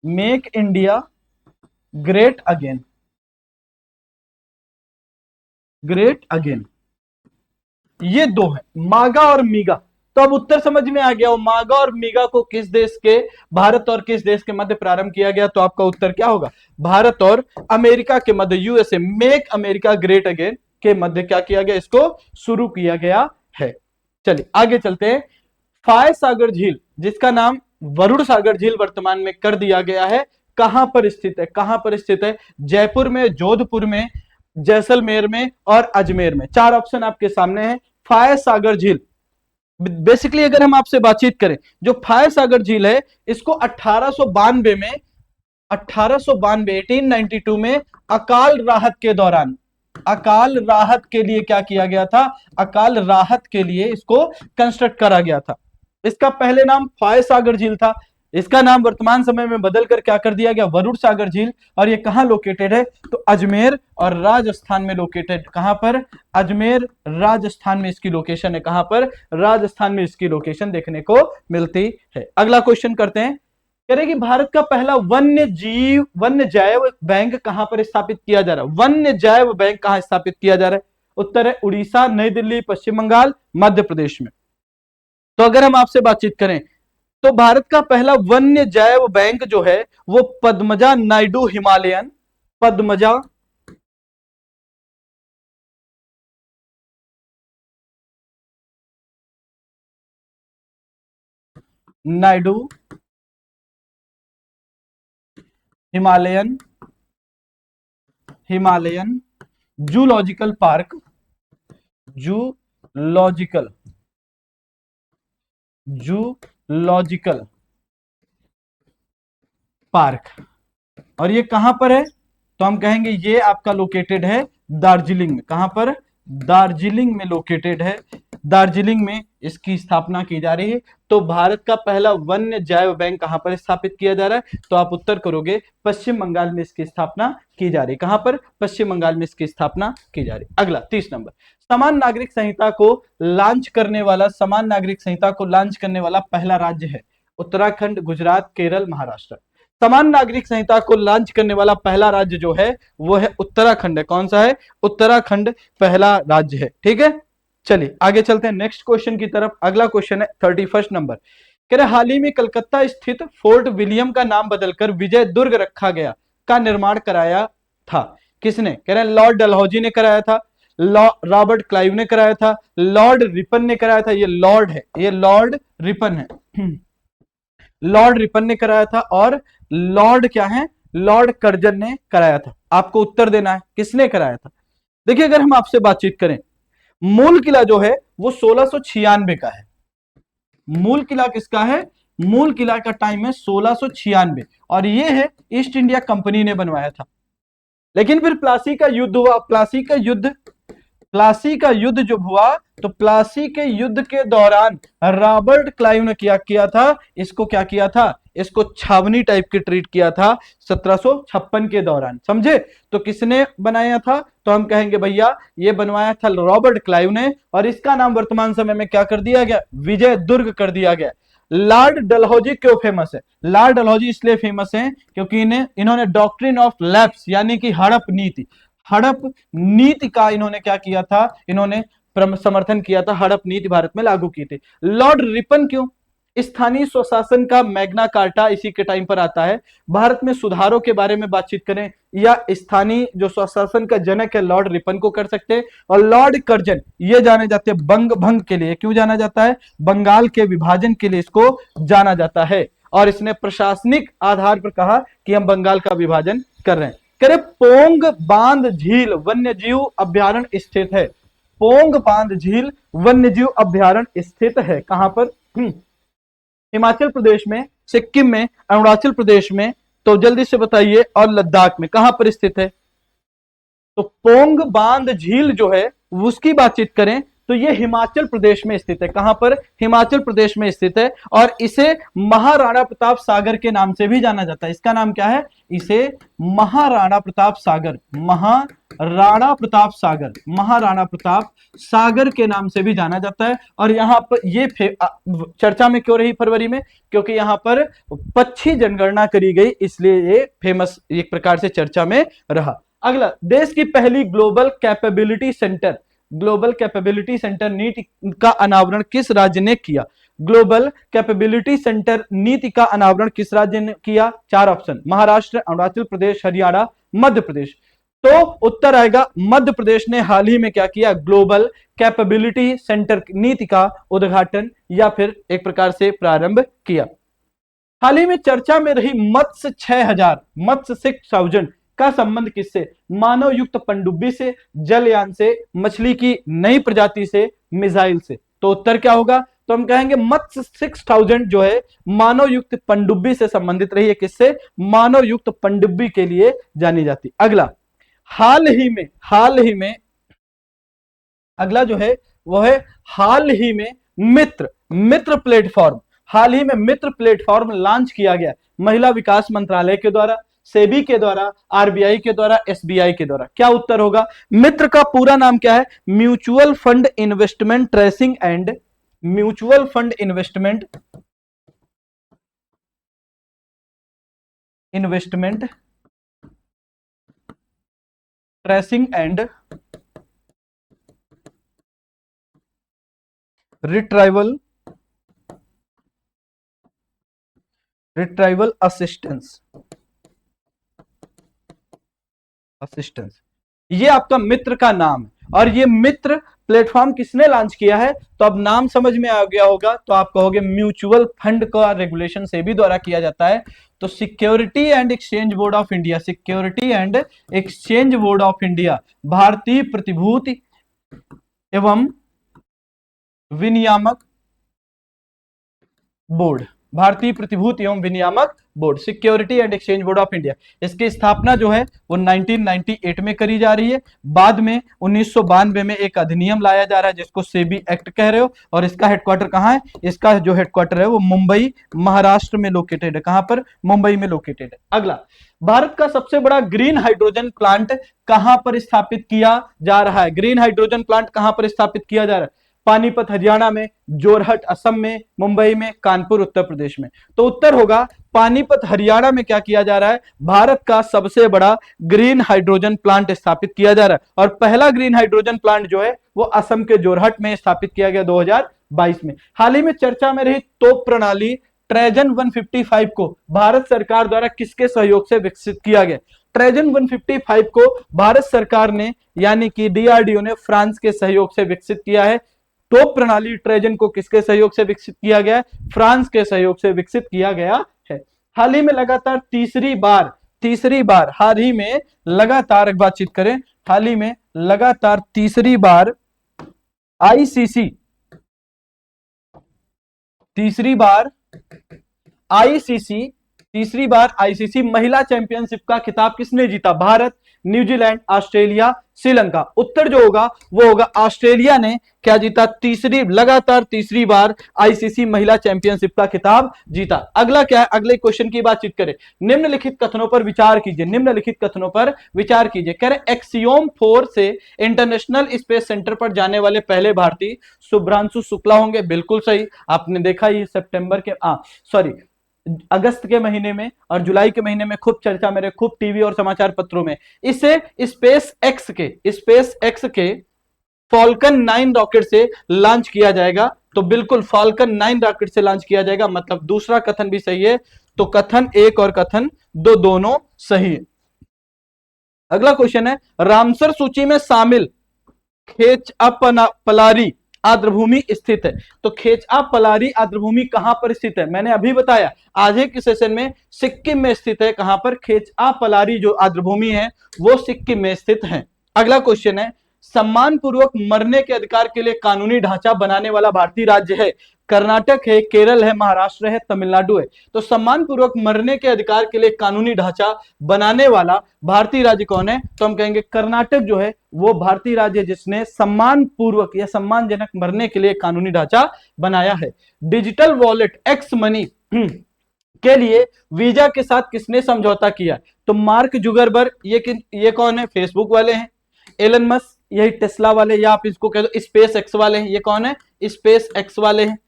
make India great again, great again. ये दो है, मागा और मीगा। तो अब उत्तर समझ में आ गया हो, मागा और मीगा को किस देश के, भारत और किस देश के मध्य प्रारंभ किया गया? तो आपका उत्तर क्या होगा? भारत और अमेरिका के मध्य, USA, make America great again के मध्य क्या किया गया? इसको शुरू किया गया है। चलिए आगे चलते हैं। फाय सागर झील, जिसका नाम वरुण सागर झील वर्तमान में कर दिया गया है, कहां पर स्थित है? कहां पर स्थित है? जयपुर में, जोधपुर में, जैसलमेर में और अजमेर में। चार ऑप्शन आपके सामने है। फाय सागर झील, बेसिकली अगर हम आपसे बातचीत करें, जो फाय सागर झील है इसको 1892 में, 1892 में अकाल राहत के दौरान, अकाल राहत के लिए क्या किया गया था? अकाल राहत के लिए इसको कंस्ट्रक्ट करा गया था। इसका पहले नाम फाय सागर झील था, इसका नाम वर्तमान समय में बदलकर क्या कर दिया गया? वरुण सागर झील। और ये कहां लोकेटेड है? तो अजमेर और राजस्थान में लोकेटेड। कहां पर? अजमेर, राजस्थान में इसकी लोकेशन है। कहां पर? राजस्थान में इसकी लोकेशन देखने को मिलती है। अगला क्वेश्चन करते हैं। कह रहे कि भारत का पहला वन्य जैव बैंक कहां पर स्थापित किया जा रहा है? वन्य जैव बैंक कहां स्थापित किया जा रहा है? उत्तर है उड़ीसा, नई दिल्ली, पश्चिम बंगाल, मध्य प्रदेश में। तो अगर हम आपसे बातचीत करें तो भारत का पहला वन्य जैव बैंक जो है वो Padmaja Naidu Himalayan, Padmaja Naidu Himalayan, Himalayan zoological park, zoological, zoological park. और ये कहां पर है? तो हम कहेंगे ये आपका लोकेटेड है दार्जिलिंग में। कहां पर? दार्जिलिंग में लोकेटेड है, दार्जिलिंग में इसकी स्थापना की जा रही है। तो भारत का पहला वन्य जैव बैंक कहां पर स्थापित किया जा रहा है? तो आप उत्तर करोगे पश्चिम बंगाल में इसकी स्थापना की जा रही है। कहां पर? पश्चिम बंगाल में इसकी स्थापना की जा रही है। अगला 30 नंबर। समान नागरिक संहिता को लॉन्च करने वाला, समान नागरिक संहिता को लॉन्च करने वाला पहला राज्य है उत्तराखंड, गुजरात, केरल, महाराष्ट्र। समान नागरिक संहिता को लॉन्च करने वाला पहला राज्य जो है वो है उत्तराखंड है। कौन सा है? उत्तराखंड पहला राज्य है। ठीक है, चलिए आगे चलते हैं नेक्स्ट क्वेश्चन की तरफ। अगला क्वेश्चन है 31 नंबर। कह रहे हाल ही में कलकत्ता स्थित फोर्ट विलियम का नाम बदलकर विजय दुर्ग रखा गया, का निर्माण कराया था। किसने? कह रहे हैं लॉर्ड डलहौजी ने कराया था, रॉबर्ट क्लाइव ने कराया था, लॉर्ड रिपन ने कराया था। ये लॉर्ड है, ये लॉर्ड रिपन है। लॉर्ड रिपन ने कराया था और लॉर्ड क्या है? लॉर्ड कर्जन ने कराया था। आपको उत्तर देना है किसने कराया था। देखिए अगर हम आपसे बातचीत करें, मूल किला जो है वो 1696 का है। मूल किला किसका है? मूल किला का टाइम है 1696 और ये है ईस्ट इंडिया कंपनी ने बनवाया था। लेकिन फिर प्लासी का युद्ध हुआ। प्लासी का युद्ध जब हुआ तो प्लासी के युद्ध के दौरान रॉबर्ट क्लाइव ने किया था, इसको क्या किया था? इसको छावनी टाइप के ट्रीट किया था 1756 के दौरान। समझे? तो किसने बनाया था? तो हम कहेंगे भैया ये बनवाया था रॉबर्ट क्लाइव ने और इसका नाम वर्तमान समय में क्या कर दिया गया? विजय दुर्ग कर दिया गया। लॉर्ड डलहौजी क्यों फेमस है? लॉर्ड डलहौजी इसलिए फेमस है क्योंकि इन्होंने डॉक्ट्रिन ऑफ लैप्स यानी कि हड़प नीति का इन्होंने क्या किया था? इन्होंने समर्थन किया था, हड़प नीति भारत में लागू की थी। लॉर्ड रिपन क्यों? स्थानीय स्वशासन का मैग्ना कार्टा इसी के टाइम पर आता है। भारत में सुधारों के बारे में बातचीत करें या स्थानीय जो स्वशासन का जनक है लॉर्ड रिपन को कर सकते हैं। और लॉर्ड कर्जन ये जाने जाते हैं बंग भंग के लिए। क्यों जाना जाता है? बंगाल के विभाजन के लिए इसको जाना जाता है। और इसने प्रशासनिक आधार पर कहा कि हम बंगाल का विभाजन कर रहे हैं। करे पोंग बांध झील वन्यजीव अभ्यारण्य स्थित है। पोंग बांध झील वन्यजीव अभ्यारण्य स्थित है कहां पर? हिमाचल प्रदेश में, सिक्किम में, अरुणाचल प्रदेश में, तो जल्दी से बताइए, और लद्दाख में कहां पर स्थित है? तो पोंग बांध झील जो है उसकी बातचीत करें तो ये हिमाचल प्रदेश में स्थित है। कहां पर? हिमाचल प्रदेश में स्थित है और इसे महाराणा प्रताप सागर के नाम से भी जाना जाता है। इसका नाम क्या है? इसे महाराणा प्रताप सागर, महाराणा प्रताप सागर के नाम से भी जाना जाता है। और यहां पर ये चर्चा में क्यों रही फरवरी में? क्योंकि यहां पर पक्षी जनगणना करी गई, इसलिए ये फेमस एक प्रकार से चर्चा में रहा। अगला, देश की पहली ग्लोबल कैपेबिलिटी सेंटर नीति का अनावरण किस राज्य ने किया? ग्लोबल कैपेबिलिटी सेंटर नीति का अनावरण किस राज्य ने किया? 4 ऑप्शन, महाराष्ट्र, अरुणाचल प्रदेश, हरियाणा, मध्य प्रदेश। तो उत्तर आएगा मध्य प्रदेश ने हाल ही में क्या किया? ग्लोबल कैपेबिलिटी सेंटर नीति का उद्घाटन या फिर एक प्रकार से प्रारंभ किया। हाल ही में चर्चा में रही मत्स्य 6000 का संबंध किससे? मानव युक्त पनडुब्बी से, जलयान से, मछली की नई प्रजाति से, मिसाइल से। तो उत्तर क्या होगा? तो हम कहेंगे मत्स्य 6000 जो है मानव युक्त पनडुब्बी से संबंधित रही है। किससे? मानव युक्त पनडुब्बी के लिए जानी जाती। अगला, हाल ही में अगला जो है वो है हाल ही में मित्र प्लेटफॉर्म लॉन्च किया गया महिला विकास मंत्रालय के द्वारा, सेबी के द्वारा, आरबीआई के द्वारा, एसबीआई के द्वारा। क्या उत्तर होगा? मित्र का पूरा नाम क्या है? Mutual fund investment tracing and retrieval assistance. ये आपका मित्र का नाम है और ये मित्र प्लेटफॉर्म किसने लॉन्च किया है? तो अब नाम समझ में आ गया होगा तो आप कहोगे म्यूचुअल फंड का रेगुलेशन सेबी द्वारा किया जाता है। तो security and exchange board of India, भारतीय प्रतिभूति एवं विनियामक board, security and exchange board of India, इसकी स्थापना जो है वो 1998 में करी जा रही है। बाद में 1992 में एक अधिनियम लाया जा रहा है जिसको सेबी एक्ट कह रहे हो। और इसका हेडक्वार्टर कहाँ है? इसका जो हेडक्वार्टर है वो मुंबई, महाराष्ट्र में लोकेटेड है। कहां पर? मुंबई में लोकेटेड है। अगला, भारत का सबसे बड़ा ग्रीन हाइड्रोजन प्लांट कहां पर स्थापित किया जा रहा है? ग्रीन हाइड्रोजन प्लांट कहां पर स्थापित किया जा रहा है? पानीपत हरियाणा में, जोरहट असम में, मुंबई में, कानपुर उत्तर प्रदेश में। तो उत्तर होगा पानीपत हरियाणा में क्या किया जा रहा है? भारत का सबसे बड़ा ग्रीन हाइड्रोजन प्लांट स्थापित किया जा रहा है। और पहला ग्रीन हाइड्रोजन प्लांट जो है वो असम के जोरहट में स्थापित किया गया 2022 में। हाल ही में चर्चा में रही तोप प्रणाली ट्रेजन 155 को भारत सरकार द्वारा किसके सहयोग से विकसित किया गया? ट्रेजन 155 को भारत सरकार ने यानी कि डीआरडीओ ने फ्रांस के सहयोग से विकसित किया है। तोप प्रणाली ट्रेजन को किसके सहयोग से विकसित किया गया है? फ्रांस के सहयोग से विकसित किया गया है। हाल ही में लगातार तीसरी बार हाल ही में लगातार बातचीत करें, हाल ही में लगातार तीसरी बार आईसीसी महिला चैंपियनशिप का खिताब किसने जीता? Bharat, New Zealand, Australia, Sri Lanka. उत्तर जो होगा वो होगा ऑस्ट्रेलिया ने क्या जीता? लगातार तीसरी बार आईसीसी महिला चैंपियनशिप का खिताब जीता। अगला क्या है? अगले क्वेश्चन की बातचीत करें। निम्नलिखित कथनों पर विचार कीजिए। कह रहे एक्सियोम 4 से इंटरनेशनल स्पेस सेंटर पर जाने वाले पहले भारतीय शुभ्रांशु शुक्ला होंगे। बिल्कुल सही, आपने देखा ये अगस्त के महीने में और जुलाई के महीने में खूब चर्चा मेरे खूब टीवी और समाचार पत्रों में। इसे स्पेस एक्स के फॉल्कन 9 रॉकेट से लॉन्च किया जाएगा। तो बिल्कुल फॉल्कन 9 रॉकेट से लॉन्च किया जाएगा, मतलब दूसरा कथन भी सही है। तो कथन 1 और कथन 2 दोनों सही है। अगला क्वेश्चन है, रामसर सूची में शामिल खेचअपलारी आर्द्रभूमि स्थित है। तो खेचअपलारी आर्द्रभूमि कहां पर स्थित है? मैंने अभी बताया आज के सेशन में सिक्किम में स्थित है। कहां पर? खेचअपलारी जो आर्द्रभूमि है वो सिक्किम में स्थित है। अगला क्वेश्चन है, सम्मान पूर्वक मरने के अधिकार के लिए कानूनी ढांचा बनाने वाला भारतीय राज्य है? कर्नाटक है, केरल है, महाराष्ट्र है, तमिलनाडु है। तो सम्मान पूर्वक मरने के अधिकार के लिए कानूनी ढांचा बनाने वाला भारतीय राज्य कौन है? तो हम कहेंगे कर्नाटक जो है वो भारतीय राज्य जिसने सम्मान पूर्वक या सम्मानजनक मरने के लिए कानूनी ढांचा बनाया है। डिजिटल वॉलेट एक्स मनी के लिए वीजा के साथ किसने समझौता किया? तो मार्क जुगरबर्ग, ये कौन है? फेसबुक वाले हैं। एलन मस्क, यही टेस्ला वाले, या आप इसको कह दो स्पेस एक्स वाले हैं। ये कौन है? स्पेस एक्स वाले हैं।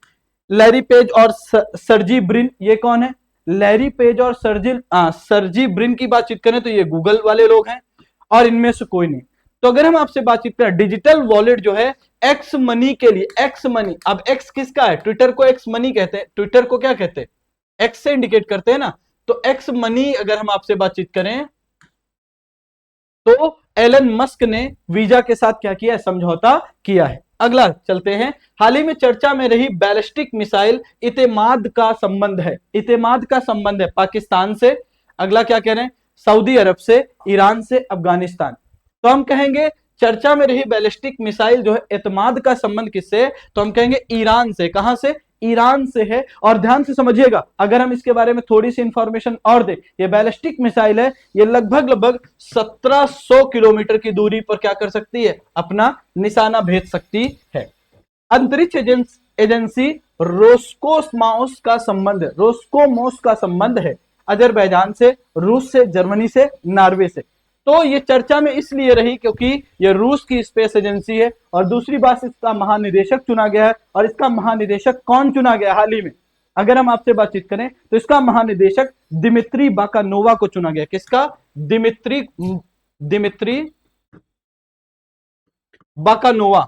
लैरी पेज और सर्जी ब्रिन, ये कौन है? लैरी पेज और सर्जी ब्रिन की बातचीत करें तो ये गूगल वाले लोग हैं, और इनमें से कोई नहीं। तो अगर हम आपसे बातचीत करें डिजिटल वॉलेट जो है एक्स मनी के लिए, एक्स मनी, अब एक्स किसका है? ट्विटर को एक्स मनी कहते हैं। ट्विटर को क्या कहते हैं? एक्स से इंडिकेट करते हैं ना। तो एक्स मनी अगर हम आपसे बातचीत करें तो एलन मस्क ने वीजा के साथ क्या किया है? समझौता किया है। अगला चलते हैं, हाल ही में चर्चा में रही बैलिस्टिक मिसाइल इतेमाद का संबंध है पाकिस्तान से। अगला क्या कह रहे हैं? सऊदी अरब से, ईरान से, अफगानिस्तान। तो हम कहेंगे चर्चा में रही बैलिस्टिक मिसाइल जो है इतेमाद का संबंध किससे? तो हम कहेंगे ईरान से। कहां से? ईरान से है। और ध्यान से समझिएगा, अगर हम इसके बारे में थोड़ी सी इंफॉर्मेशन और दे, ये बैलिस्टिक मिसाइल है, ये लगभग 1700 किलोमीटर की दूरी पर क्या कर सकती है? अपना निशाना भेज सकती है। अंतरिक्ष एजेंसी रोस्कोमोस का संबंध है अजरबैजान से, रूस से, जर्मनी से, नॉर्वे से। तो ये चर्चा में इसलिए रही क्योंकि ये रूस की स्पेस एजेंसी है, और दूसरी बात इसका महानिदेशक चुना गया है। और इसका महानिदेशक कौन चुना गया हाल ही में? अगर हम आपसे बातचीत करें तो इसका महानिदेशक दिमित्री बाकानोवा को चुना गया। किसका? दिमित्री बाकानोवा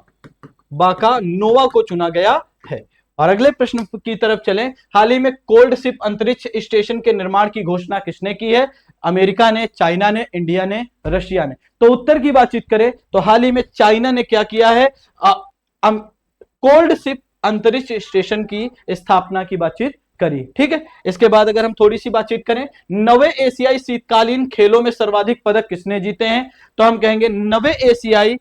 को चुना गया है। और अगले प्रश्न की तरफ चलें, हाल ही में कोल्ड शिप अंतरिक्ष स्टेशन के निर्माण की घोषणा किसने की है? अमेरिका ने, चाइना ने, इंडिया ने, रशिया ने। तो उत्तर की बातचीत करें तो हाल ही में चाइना ने क्या किया है? कोल्ड शिप अंतरिक्ष स्टेशन की स्थापना की बातचीत करी। ठीक है, इसके बाद अगर हम थोड़ी सी बातचीत करें, 9वें एशियाई शीतकालीन खेलों में सर्वाधिक पदक किसने जीते हैं? तो हम कहेंगे 9वें एशियाई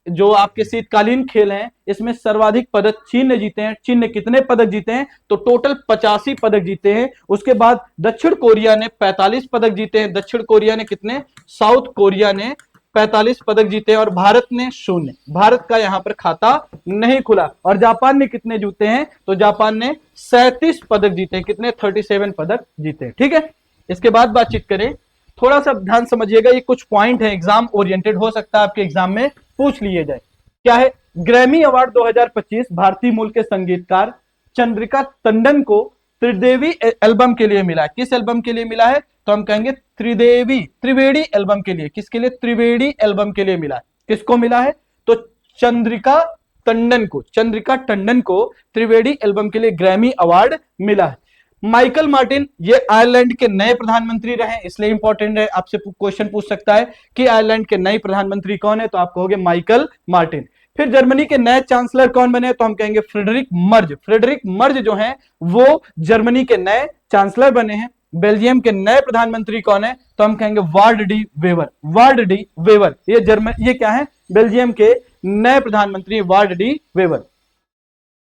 जो आपके शीतकालीन खेल हैं इसमें सर्वाधिक पदक चीन ने जीते हैं। चीन ने कितने पदक जीते हैं? तो टोटल 85 पदक जीते हैं। उसके बाद दक्षिण कोरिया ने 45 पदक जीते हैं। दक्षिण कोरिया ने कितने? साउथ कोरिया ने 45 पदक जीते हैं, और भारत ने 0। भारत का यहां पर खाता नहीं खुला। और जापान ने कितने जीते हैं? तो जापान ने 37 पदक जीते हैं। कितने? 37 पदक जीते हैं। ठीक है, इसके बाद बातचीत करें, थोड़ा सा ध्यान समझिएगा, ये कुछ पॉइंट है एग्जाम ओरिएंटेड, हो सकता है आपके एग्जाम में पूछ लिए जाए। क्या है? ग्रैमी अवार्ड 2025 भारतीय मूल के संगीतकार चंद्रिका टंडन को त्रिदेवी एल्बम के लिए मिला है। किस एल्बम के लिए मिला है? तो हम कहेंगे त्रिवेणी एल्बम के लिए। किसके लिए? त्रिवेणी एल्बम के लिए मिला है। किसको मिला है? तो चंद्रिका टंडन को त्रिवेणी एल्बम के लिए ग्रैमी अवार्ड मिला है। माइकल मार्टिन ये आयरलैंड के नए प्रधानमंत्री रहे, इसलिए इंपॉर्टेंट है, आपसे क्वेश्चन पूछ सकता है कि आयरलैंड के नए प्रधानमंत्री कौन है, तो आप कहोगे माइकल मार्टिन। फिर जर्मनी के नए चांसलर कौन बने, तो हम कहेंगे फ्रेडरिक मर्ज। फ्रेडरिक मर्ज जो है वो जर्मनी के नए चांसलर बने हैं। बेल्जियम के नए प्रधानमंत्री कौन है, तो हम कहेंगे Ward De Wever. Ward De Wever ये क्या है, बेल्जियम के नए प्रधानमंत्री वार्ड डी वेवर।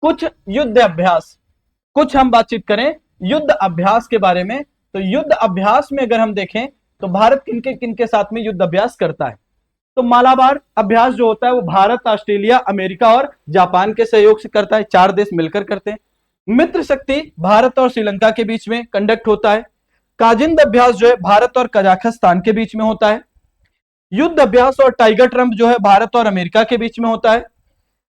कुछ युद्ध अभ्यास, कुछ हम बातचीत करें युद्ध अभ्यास के बारे में। तो युद्ध अभ्यास में अगर हम देखें तो भारत किनके किनके साथ में युद्ध अभ्यास करता है, तो मालाबार अभ्यास जो होता है वो भारत, ऑस्ट्रेलिया, अमेरिका और जापान के सहयोग से करता है, 4 देश मिलकर करते हैं। मित्र शक्ति भारत और श्रीलंका के बीच में कंडक्ट होता है। काजिंद अभ्यास जो है भारत और कजाकिस्तान के बीच में होता है। युद्ध अभ्यास और टाइगर ट्रंप जो है भारत और अमेरिका के बीच में होता है।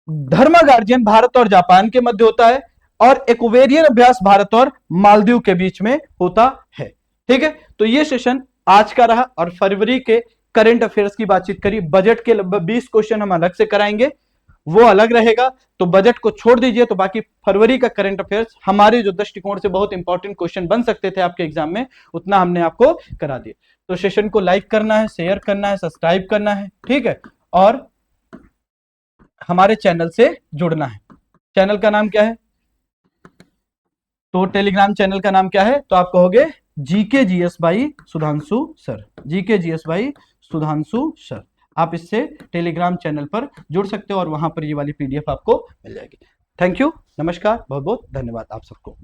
धर्मा गार्जियन भारत और जापान के मध्य होता है। और एक्वेरियन अभ्यास भारत और मालदीव के बीच में होता है। ठीक है, तो ये सेशन आज का रहा और फरवरी के करंट अफेयर्स की बातचीत करी। बजट के लगभग 20 क्वेश्चन हम अलग से कराएंगे, वो अलग रहेगा, तो बजट को छोड़ दीजिए। तो बाकी फरवरी का करंट अफेयर्स हमारे जो दृष्टिकोण से बहुत इंपॉर्टेंट क्वेश्चन बन सकते थे आपके एग्जाम में, उतना हमने आपको करा दिया। तो सेशन को लाइक करना है, शेयर करना है, सब्सक्राइब करना है, ठीक है, और हमारे चैनल से जुड़ना है। चैनल का नाम क्या है, तो टेलीग्राम चैनल का नाम क्या है, तो आप कहोगे GK GS by Sudhanshu sir. GK GS by Sudhanshu sir, आप इससे टेलीग्राम चैनल पर जुड़ सकते हो और वहां पर ये वाली पीडीएफ आपको मिल जाएगी। थैंक यू, नमस्कार, बहुत बहुत धन्यवाद आप सबको।